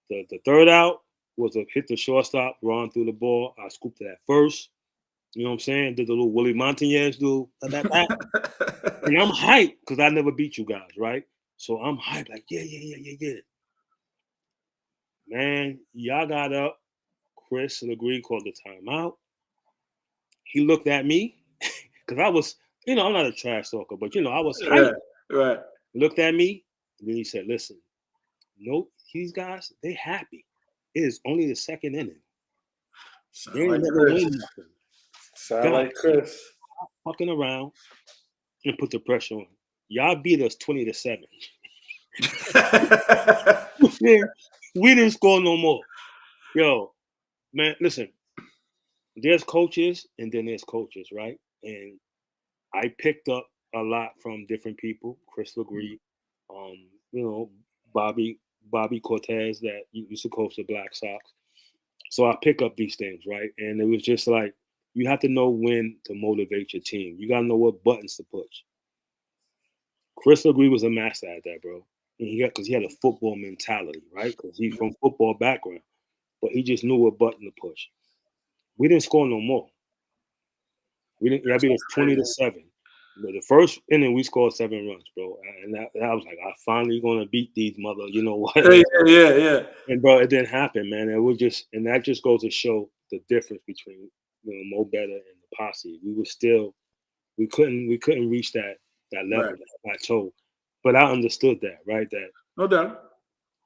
The third out was a hit the shortstop, run through the ball. I scooped it at first. You know what I'm saying? Did the little Willie Montanez do. And I'm hyped because I never beat you guys, right? So I'm hyped, like, yeah. Man, y'all got up. Chris Legree called the timeout. He looked at me because I was, I'm not a trash talker, but I was hyped. Right. Looked at me, and then he said, listen, nope, these guys, they happy. It is only the second inning. Sound like Chris. Sound like Chris. Fucking around and put the pressure on. Y'all beat us 20-7. We didn't score no more. Yo, man, listen. There's coaches and then there's coaches, right? And I picked up a lot from different people. Chris Legree, Bobby Cortez that used to coach the Black Sox. So I pick up these things, right? And it was just like, you have to know when to motivate your team. You got to know what buttons to push. Chris Legree was a master at that, bro. Because he had a football mentality, right? Because he's from football background. But he just knew what button to push. We didn't score no more. Y'all beat us 20-7. But the first inning, we scored 7 runs, bro. And I was like, I'm finally going to beat these mother, you know what? Yeah. And, bro, it didn't happen, man. And that just goes to show the difference between, Mo Better and the posse. We couldn't reach that level, that plateau. But I understood that, right? That no doubt.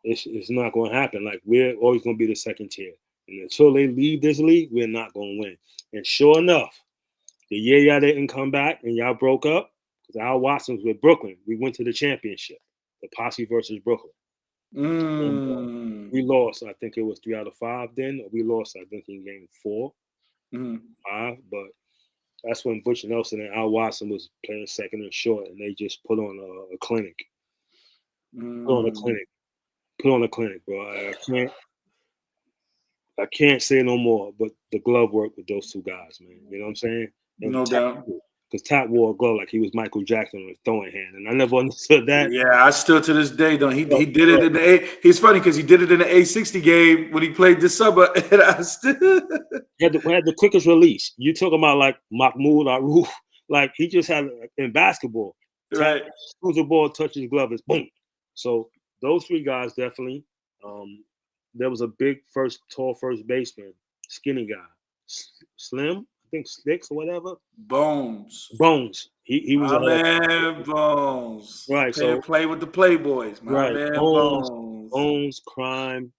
It's not going to happen. Like, we're always going to be the second tier. And until they leave this league, we're not going to win. And sure enough, the year y'all didn't come back and y'all broke up, because Al Watson was with Brooklyn, we went to the championship, the posse versus Brooklyn. And, we lost. I think it was 3 out of 5 then. Or we lost, I think, in game 4, 5. But that's when Butch Nelson and Al Watson was playing second and short, and they just put on a clinic. Put on a clinic, bro. I can't. I can't say no more, but the glove work with those two guys, man. You know what I'm saying? No doubt. Because Tap wore a glove like he was Michael Jackson on his throwing hand, and I never understood that. Yeah, I still to this day don't. He did it in the A. He's funny because he did it in the A60 game when he played this summer, and I still Had the quickest release. You talking about like Mahmoud Aruf, like he just had in basketball. right. As soon as the ball touches his glove, it's boom. So those three guys definitely. There was a big tall first baseman, skinny guy, Slim, I think Sticks or whatever. Bones. He was My a man Bones. right. So Play with the Playboys. My right, man Bones, Bones. Crime,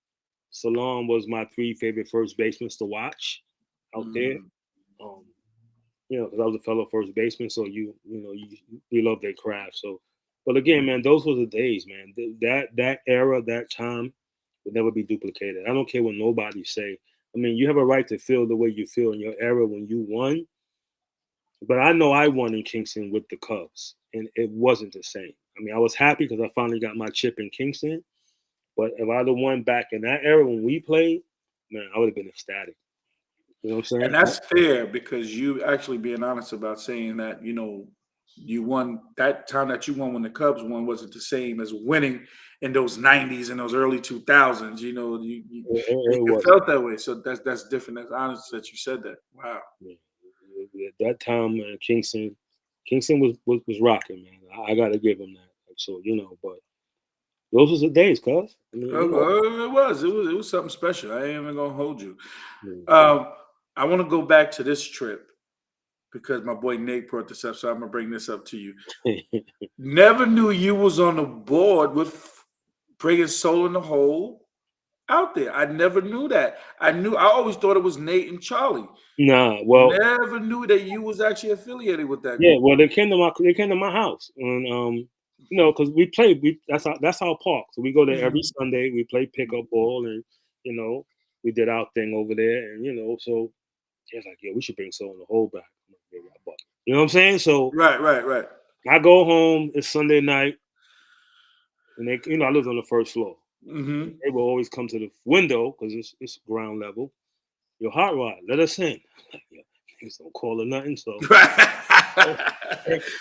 Salon was my three favorite first basemen to watch out there. Because I was a fellow first baseman, so you love their craft. So, but again, man, those were the days, man. That era, that time would never be duplicated. I don't care what nobody say. I mean, you have a right to feel the way you feel in your era when you won. But I know I won in Kingston with the Cubs, and it wasn't the same. I mean, I was happy because I finally got my chip in Kingston. But if I'd have won back in that era when we played, man, I would have been ecstatic. You know what I'm saying? And that's fair because you actually being honest about saying that, you won that time that you won when the Cubs won wasn't the same as winning in those 90s and those early 2000s. You It felt that way. So that's different. That's honest that you said that. Wow. At that time, Kingston was rocking, man. I got to give him that. So but those was the days, cuz. I mean, It was something special. I ain't even gonna hold you. Yeah. I want to go back to this trip because my boy Nate brought this up, so I'm gonna bring this up to you. Never knew you was on the board with bringing Soul in the Hole out there. I never knew that. I always thought it was Nate and Charlie. Nah, well, Never knew that you was actually affiliated with that yeah, group. well, they came to my house, and because we played, that's our park, so we go there every Sunday. We play pickup ball, and we did our thing over there, and so it's like, yeah, we should bring Soul in the Hole back. You know what I'm saying? So Right. I go home. It's Sunday night, and they, I lived on the first floor. Mm-hmm. They will always come to the window because it's ground level. Your hot rod, let us in. Niggas don't call or nothing. So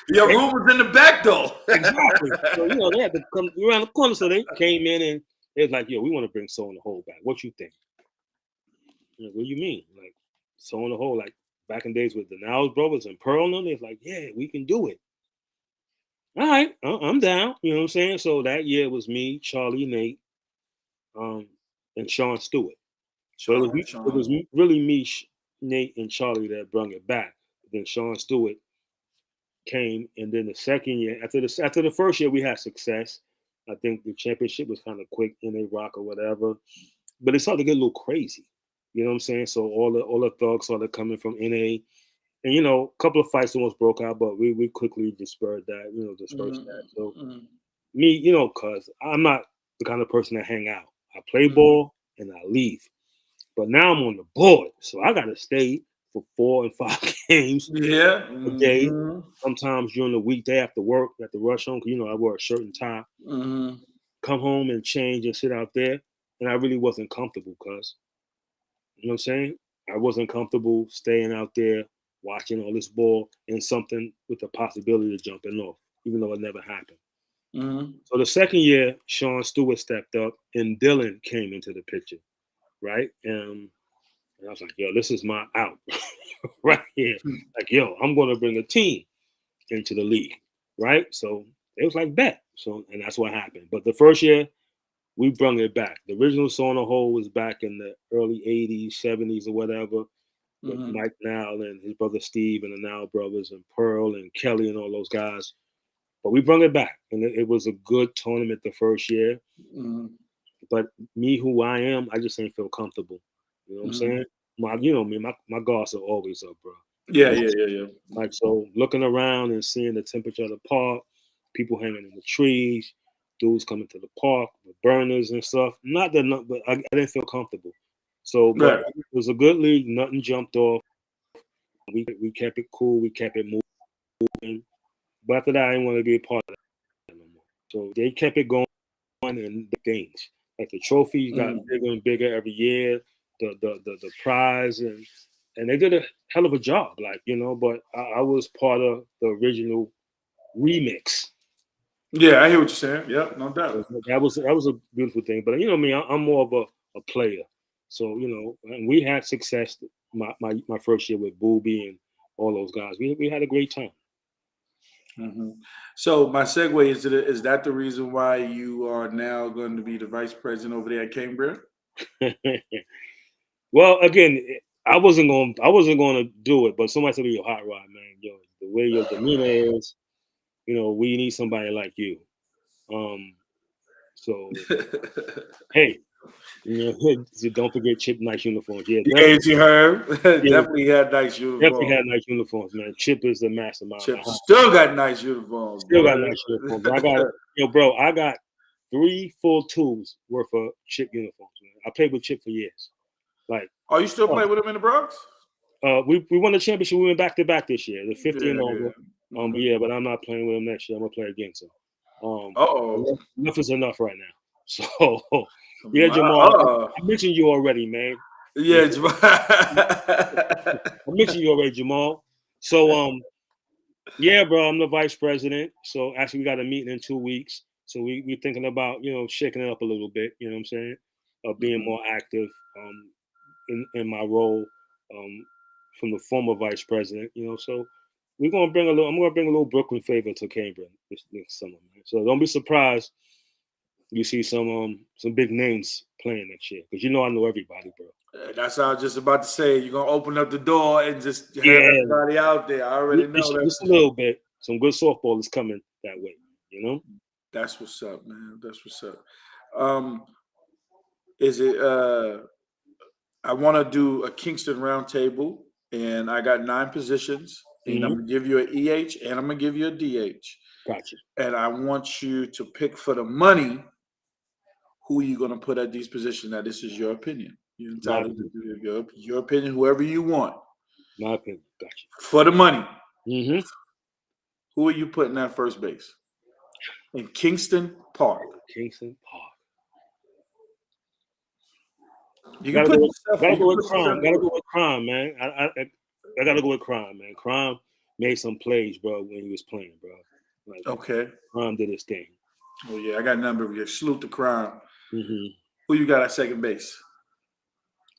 your room was in the back door. Exactly. So they had to come around the corner. So they came in and they was like, "Yo, we want to bring Soul in the Hole back. What you think?" Like, what do you mean? Like Soul in the Hole, like back in days with the Niles brothers and Pearl and them, they was like, "Yeah, we can do it." All right, I'm down. You know what I'm saying? So that year it was me, Charlie, Nate, and Sean Stewart. So it was really me, Nate, and Charlie that brought it back. Then Sean Stewart came, and then the second year, after the first year, we had success. I think the championship was kind of quick in a rock or whatever, but it started to get a little crazy. You know what I'm saying? So all the thugs started coming from NA, and a couple of fights almost broke out, but we quickly dispersed that. So me, cause I'm not the kind of person that hang out. I play ball and I leave. But now I'm on the board, so I gotta stay for 4 and 5 games a day. Sometimes during the weekday after work, I have to rush home because I wear a shirt and tie. Come home and change and sit out there, and I really wasn't comfortable because, you know what I'm saying? I wasn't comfortable staying out there watching all this ball and something with the possibility of jumping off, even though it never happened. So the second year, Sean Stewart stepped up, and Dylan came into the picture. Right? And I was like, yo, this is my out right here. Like, yo, I'm going to bring a team into the league. Right? So it was like, bet. So, and that's what happened. But the first year, we brought it back. The original Soul in the Hole was back in the early 80s, 70s, or whatever, with Mike Nowell and his brother Steve and the Nowell brothers and Pearl and Kelly and all those guys. But we brought it back. And it was a good tournament the first year. But me, who I am, I just ain't feel comfortable. You know what I'm saying? My guards are always up, bro. Yeah. Like, so looking around and seeing the temperature of the park, people hanging in the trees, dudes coming to the park with burners and stuff. Not that, but I didn't feel comfortable. So, but it was a good league. Nothing jumped off. We kept it cool. We kept it moving. But after that, I didn't want to be a part of that no more. So they kept it going in the games. Like the trophies got bigger and bigger every year. the prize, and they did a hell of a job, like, you know. But I was part of the original remix. Yeah, I hear what you're saying. Yep, no So doubt. that was a beautiful thing. But you know me, I'm more of a player. So you know, and we had success my first year with Booby and all those guys. We had a great time. Hmm. So my segue is that the reason why you are now going to be the vice president over there at Cambria? Well, again, I wasn't going to do it, but somebody said, "You're hot rod, man. Yo, the way your demeanor is, you know, we need somebody like you." So hey, you know, so don't forget Chip nice uniforms. Yeah, Yeah, you heard. yeah, Definitely had nice definitely uniforms. had nice uniforms, man. Chip is the mastermind Chip behind. still got nice uniforms, Still boy. got nice uniforms. Bro, I got 3 full tools worth of Chip uniforms, man. I played with Chip for years. Like, Are you still oh, playing with him in the Bronx? we won the championship. We went back to back this year, the 50 and Yeah, over. yeah. But yeah, but I'm not playing with him next year. I'm gonna play against him. Uh-oh. Enough is enough right now. So yeah, Jamal, I mentioned you already, man. Yeah, Jamal. I mentioned you already, Jamal. So yeah, bro, I'm the vice president. So actually, we got a meeting in 2 weeks. So we're thinking about, you know, shaking it up a little bit. You know what I'm saying? Being more active in my role from the former vice president. You know, so we're gonna bring a little. I'm gonna bring a little Brooklyn flavor to Cambridge this next summer, man. So don't be surprised you see some big names playing next year, because you know I know everybody, bro. That's what I was just about to say. You're gonna open up the door and just have Yeah, everybody out there. I already know that. just a little bit. Some good softball is coming that way. You know. That's what's up, man. That's what's up. Is it I want to do a Kingston roundtable, and I got 9 positions, and I'm Mm-hmm. gonna give you an EH, and I'm gonna give you a DH, Gotcha. and I want you to pick for the money who you're gonna put at these positions. Now, this is your opinion. You're My entitled to opinion. do your opinion, whoever you want. My opinion. Gotcha. For the money, Mm-hmm. who are you putting at first base in Kingston Park? Kingston Park. You can Gotta put go. yourself. Gotta You go can with put crime. yourself. Gotta go with crime, man. I gotta go with crime, man. Crime made some plays, bro, when he was playing, bro. Like, Okay. crime did his thing. Oh yeah, I got a number of you. Salute the crime. Mm-hmm. Who you got at second base?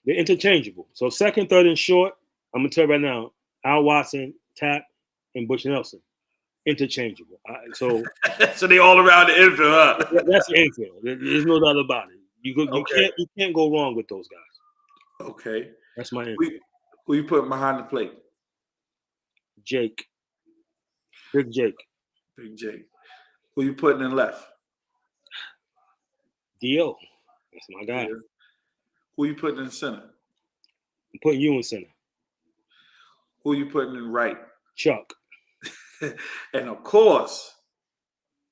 They're interchangeable. So second, third, and short. I'm gonna tell you right now: Al Watson, Tap, and Butch Nelson, interchangeable. So So they all around the infield, huh? that's the infield. There's no doubt about it. Okay. You can't go wrong with those guys. Okay. That's my infield. Who you putting behind the plate? Jake, Big Jake, Big J. Who you putting in left? Dio. That's my guy. Yeah. Who you putting in center? I'm putting you in center. Who you putting in right? Chuck. And of course,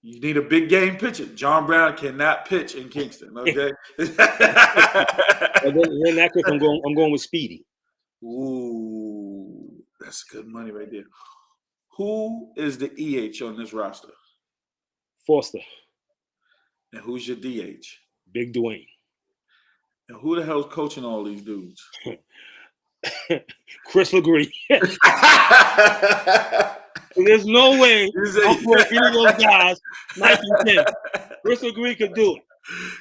you need a big game pitcher. John Brown cannot pitch in Kingston. Okay. And then that case, I'm going with Speedy. Ooh, that's good money right there. Who is the EH on this roster? Foster. And who's your DH? Big Dwayne. And who the hell's coaching all these dudes? Chris LeGree. There's no way I'm putting any of those guys 1910. Chris LeGree could do it.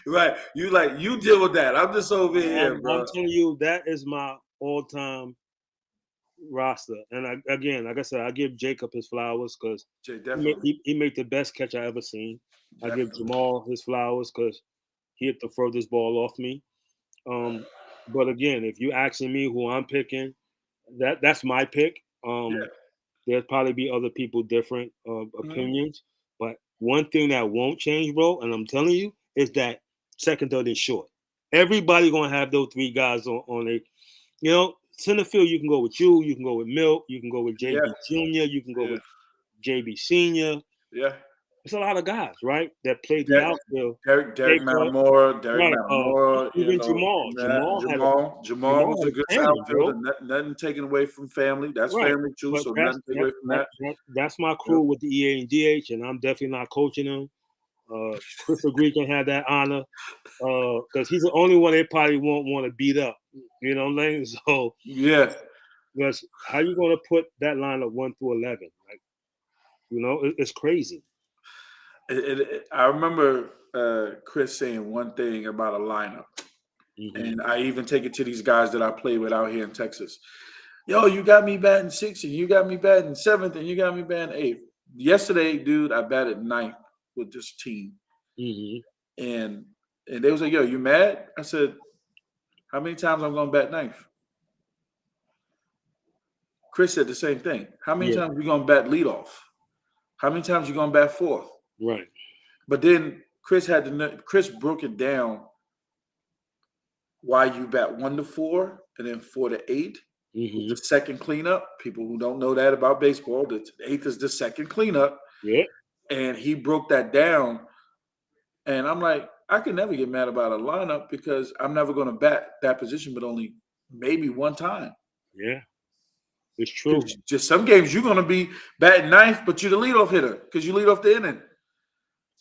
Right. You deal with that. I'm just over here, bro. I'm telling you, that is my all-time roster. And again, like I said, I give Jacob his flowers because he made the best catch I ever seen. Definitely. I give Jamal his flowers because he hit the furthest ball off me. But again, if you asking me who I'm picking, that's my pick. There'll probably be other people different opinions. But one thing that won't change, bro, and I'm telling you, is that second, third, and short. Everybody gonna have those 3 guys on a, you know, center field. You can go with you can go with Milt, you can go with JB Jr., you can go with JB Senior. Yeah. It's a lot of guys, right, that played the outfield. Derek Malamore, even Jamal. Jamal was a good outfielder. Nothing taken away from family. That's family too, so nothing taken away from that. That's my crew with the EA and DH, and I'm definitely not coaching them. Chris LeGree can have that honor because he's the only one they probably won't want to beat up. You know what I'm saying? So, Yeah. because how you gonna put that lineup 1 through 11? Like, it's crazy. I remember Chris saying one thing about a lineup, Hmm. and I even take it to these guys that I play with out here in Texas. Yo, you got me batting sixth, and you got me batting seventh, and you got me batting eighth. Yesterday, dude, I batted ninth with this team, Hmm. and they was like, "Yo, you mad?" I said, "How many times I'm gonna bat ninth?" Chris said the same thing. How many Yeah, times you gonna bat leadoff? How many times you gonna bat fourth? right. But then Chris broke it down why you bat 1 to 4 and then 4 to 8 with Hmm. the second cleanup. People who don't know that about baseball, the eighth is the second cleanup. Yeah, And he broke that down. And I'm like, I can never get mad about a lineup because I'm never going to bat that position, but only maybe one time. yeah. It's true. Because just some games you're going to be batting ninth, but you're the leadoff hitter because you lead off the inning.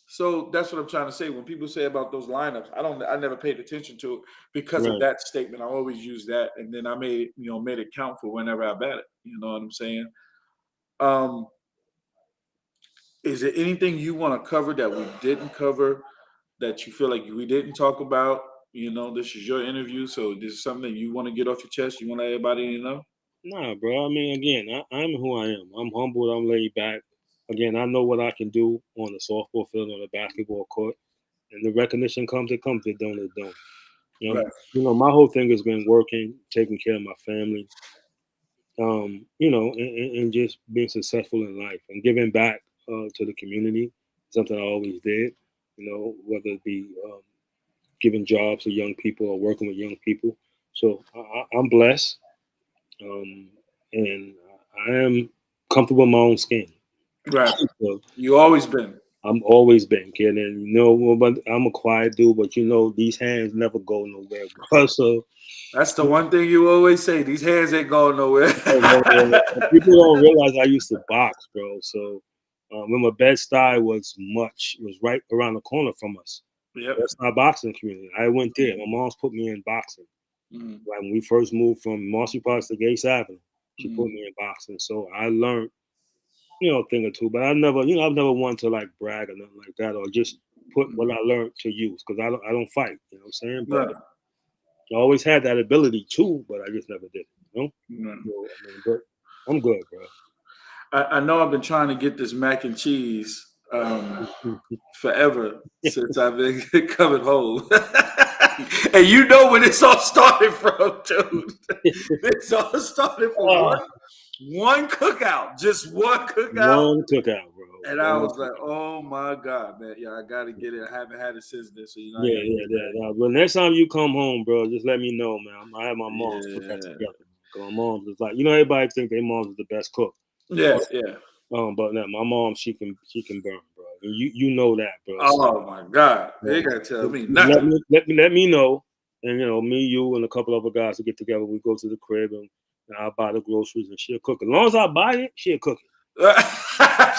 So that's what I'm trying to say. When people say about those lineups, I never paid attention to it because of Right. that statement. I always use that, and then I made it count for whenever I bat it. You know what I'm saying? Um, is there anything you want to cover that we didn't cover that you feel like we didn't talk about? This is your interview, so this is something you want to get off your chest. You want to let everybody know. Nah, bro. I mean, again, I'm who I am. I'm humble. I'm laid back. Again, I know what I can do on the softball field, on the basketball court, and the recognition comes. It comes. It don't. It don't. Right. My whole thing has been working, taking care of my family, and just being successful in life and giving back to the community. Something I always did. Whether it be giving jobs to young people or working with young people. So I'm blessed, um, and I am comfortable in my own skin. Right. So You always been. I'm always been kid, and but I'm a quiet dude. But these hands never go nowhere, bro. So That's the one thing you always say. These hands ain't going nowhere. people don't realize I used to box, bro. So when my Bed-Stuy was right around the corner from us. Yep. That's my boxing community. I went there. My mom's put me in boxing. Mm. Like when we first moved from Marcy Park to Gates Avenue, she put Mm. me in boxing. So I learned, a thing or two. But I've never wanted to like brag or nothing like that, or just put what I learned to use because I don't fight. You know what I'm saying? But Right. I always had that ability too, but I just never did it. Right. So, but I'm good, bro. I know I've been trying to get this mac and cheese forever since I've been coming home. And you know where this all started from, dude. This all started from one cookout, just one cookout. One cookout, bro. And I was like, oh my God, man. Yeah, I got to get it. I haven't had it since then. So, I got to get that. Yeah. But next time you come home, bro, just let me know, man. I have my mom put that Yeah. together. Cause my mom's is like, everybody think their mom's is the best cook. Yeah. But now my mom, she can burn, bro. You know that, bro. Oh my God. You got to tell me nothing. Let me know. And me, you, and a couple other guys to get together. We go to the crib and I'll buy the groceries and she'll cook. As long as I buy it, she'll cook it.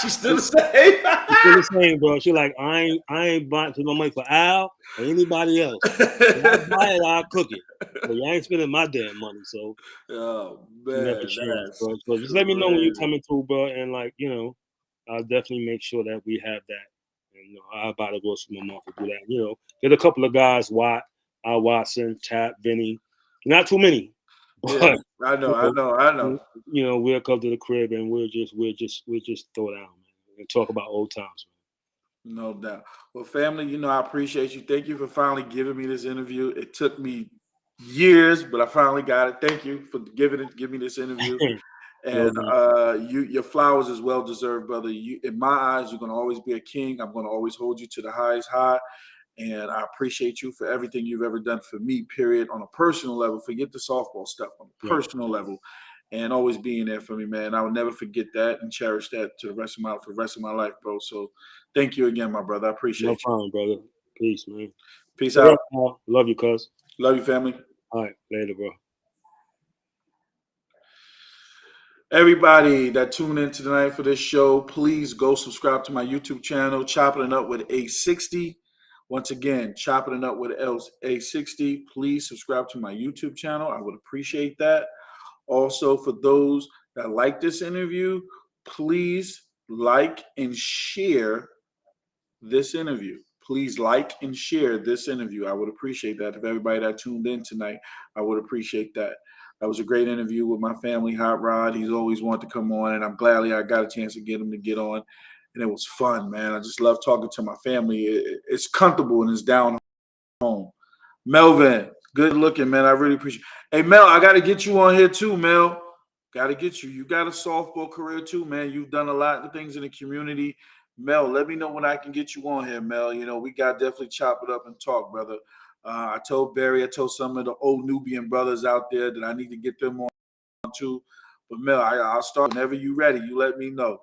She's still the same. She's still the same, bro. She like, I ain't buying no money for Al or anybody else. If I buy it, I'll cook it. But I ain't spending my damn money, so Oh man, never change, bro. So just let me know when you're coming through, bro, and I'll definitely make sure that we have that. And I'll buy the groceries for my mom to do that. Get a couple of guys, Watson, Tap, Vinny, not too many. But yeah, I know. We'll come to the crib and we'll just throw down, man, and talk about old times, man. No doubt. Well, family, I appreciate you. Thank you for finally giving me this interview. It took me years, but I finally got it. Thank you for giving me this interview. And your flowers is well deserved, brother. You, in my eyes, you're gonna always be a king. I'm gonna always hold you to the highest high. And I appreciate you for everything you've ever done for me, period, on a personal level. Forget the softball stuff, on a personal level, and always being there for me, man. I will never forget that and cherish that for the rest of my life, bro. So thank you again, my brother. I appreciate you. No problem, brother. Peace, man. Peace out. Love you, cuz. Love you, family. All right, later, bro. Everybody that tuned in tonight for this show, please go subscribe to my YouTube channel, Chopping It Up with A60. Once again, chopping it up with A60. Please subscribe to my YouTube channel. I would appreciate that. Also, for those that like this interview, please like and share this interview. Please like and share this interview. I would appreciate that. If everybody that tuned in tonight, I would appreciate that. That was a great interview with my family, Hot Rod. He's always wanted to come on, and I'm gladly I got a chance to get him to get on. And it was fun, man. I just love talking to my family. It's comfortable and it's down home. Melvin, good looking, man. I really appreciate it. Hey, Mel, I got to get you on here too, Mel. Got to get you. You got a softball career too, man. You've done a lot of things in the community. Mel, let me know when I can get you on here, Mel. You know, we got to definitely chop it up and talk, brother. I told Barry, I told some of the old Nubian brothers out there that I need to get them on too. But Mel, I'll start whenever you're ready. You let me know.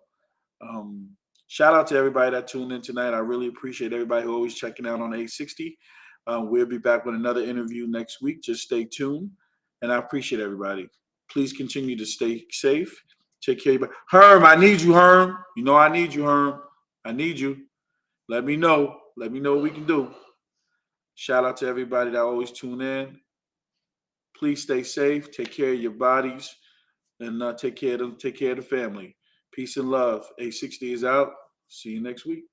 Shout out to everybody that tuned in tonight. I really appreciate everybody who always checking out on A60. We'll be back with another interview next week. Just stay tuned. And I appreciate everybody. Please continue to stay safe. Take care of you. Herm, I need you, Herm. You know I need you, Herm. I need you. Let me know. Let me know what we can do. Shout out to everybody that always tune in. Please stay safe. Take care of your bodies. And take care of the family. Peace and love. A60 is out. See you next week.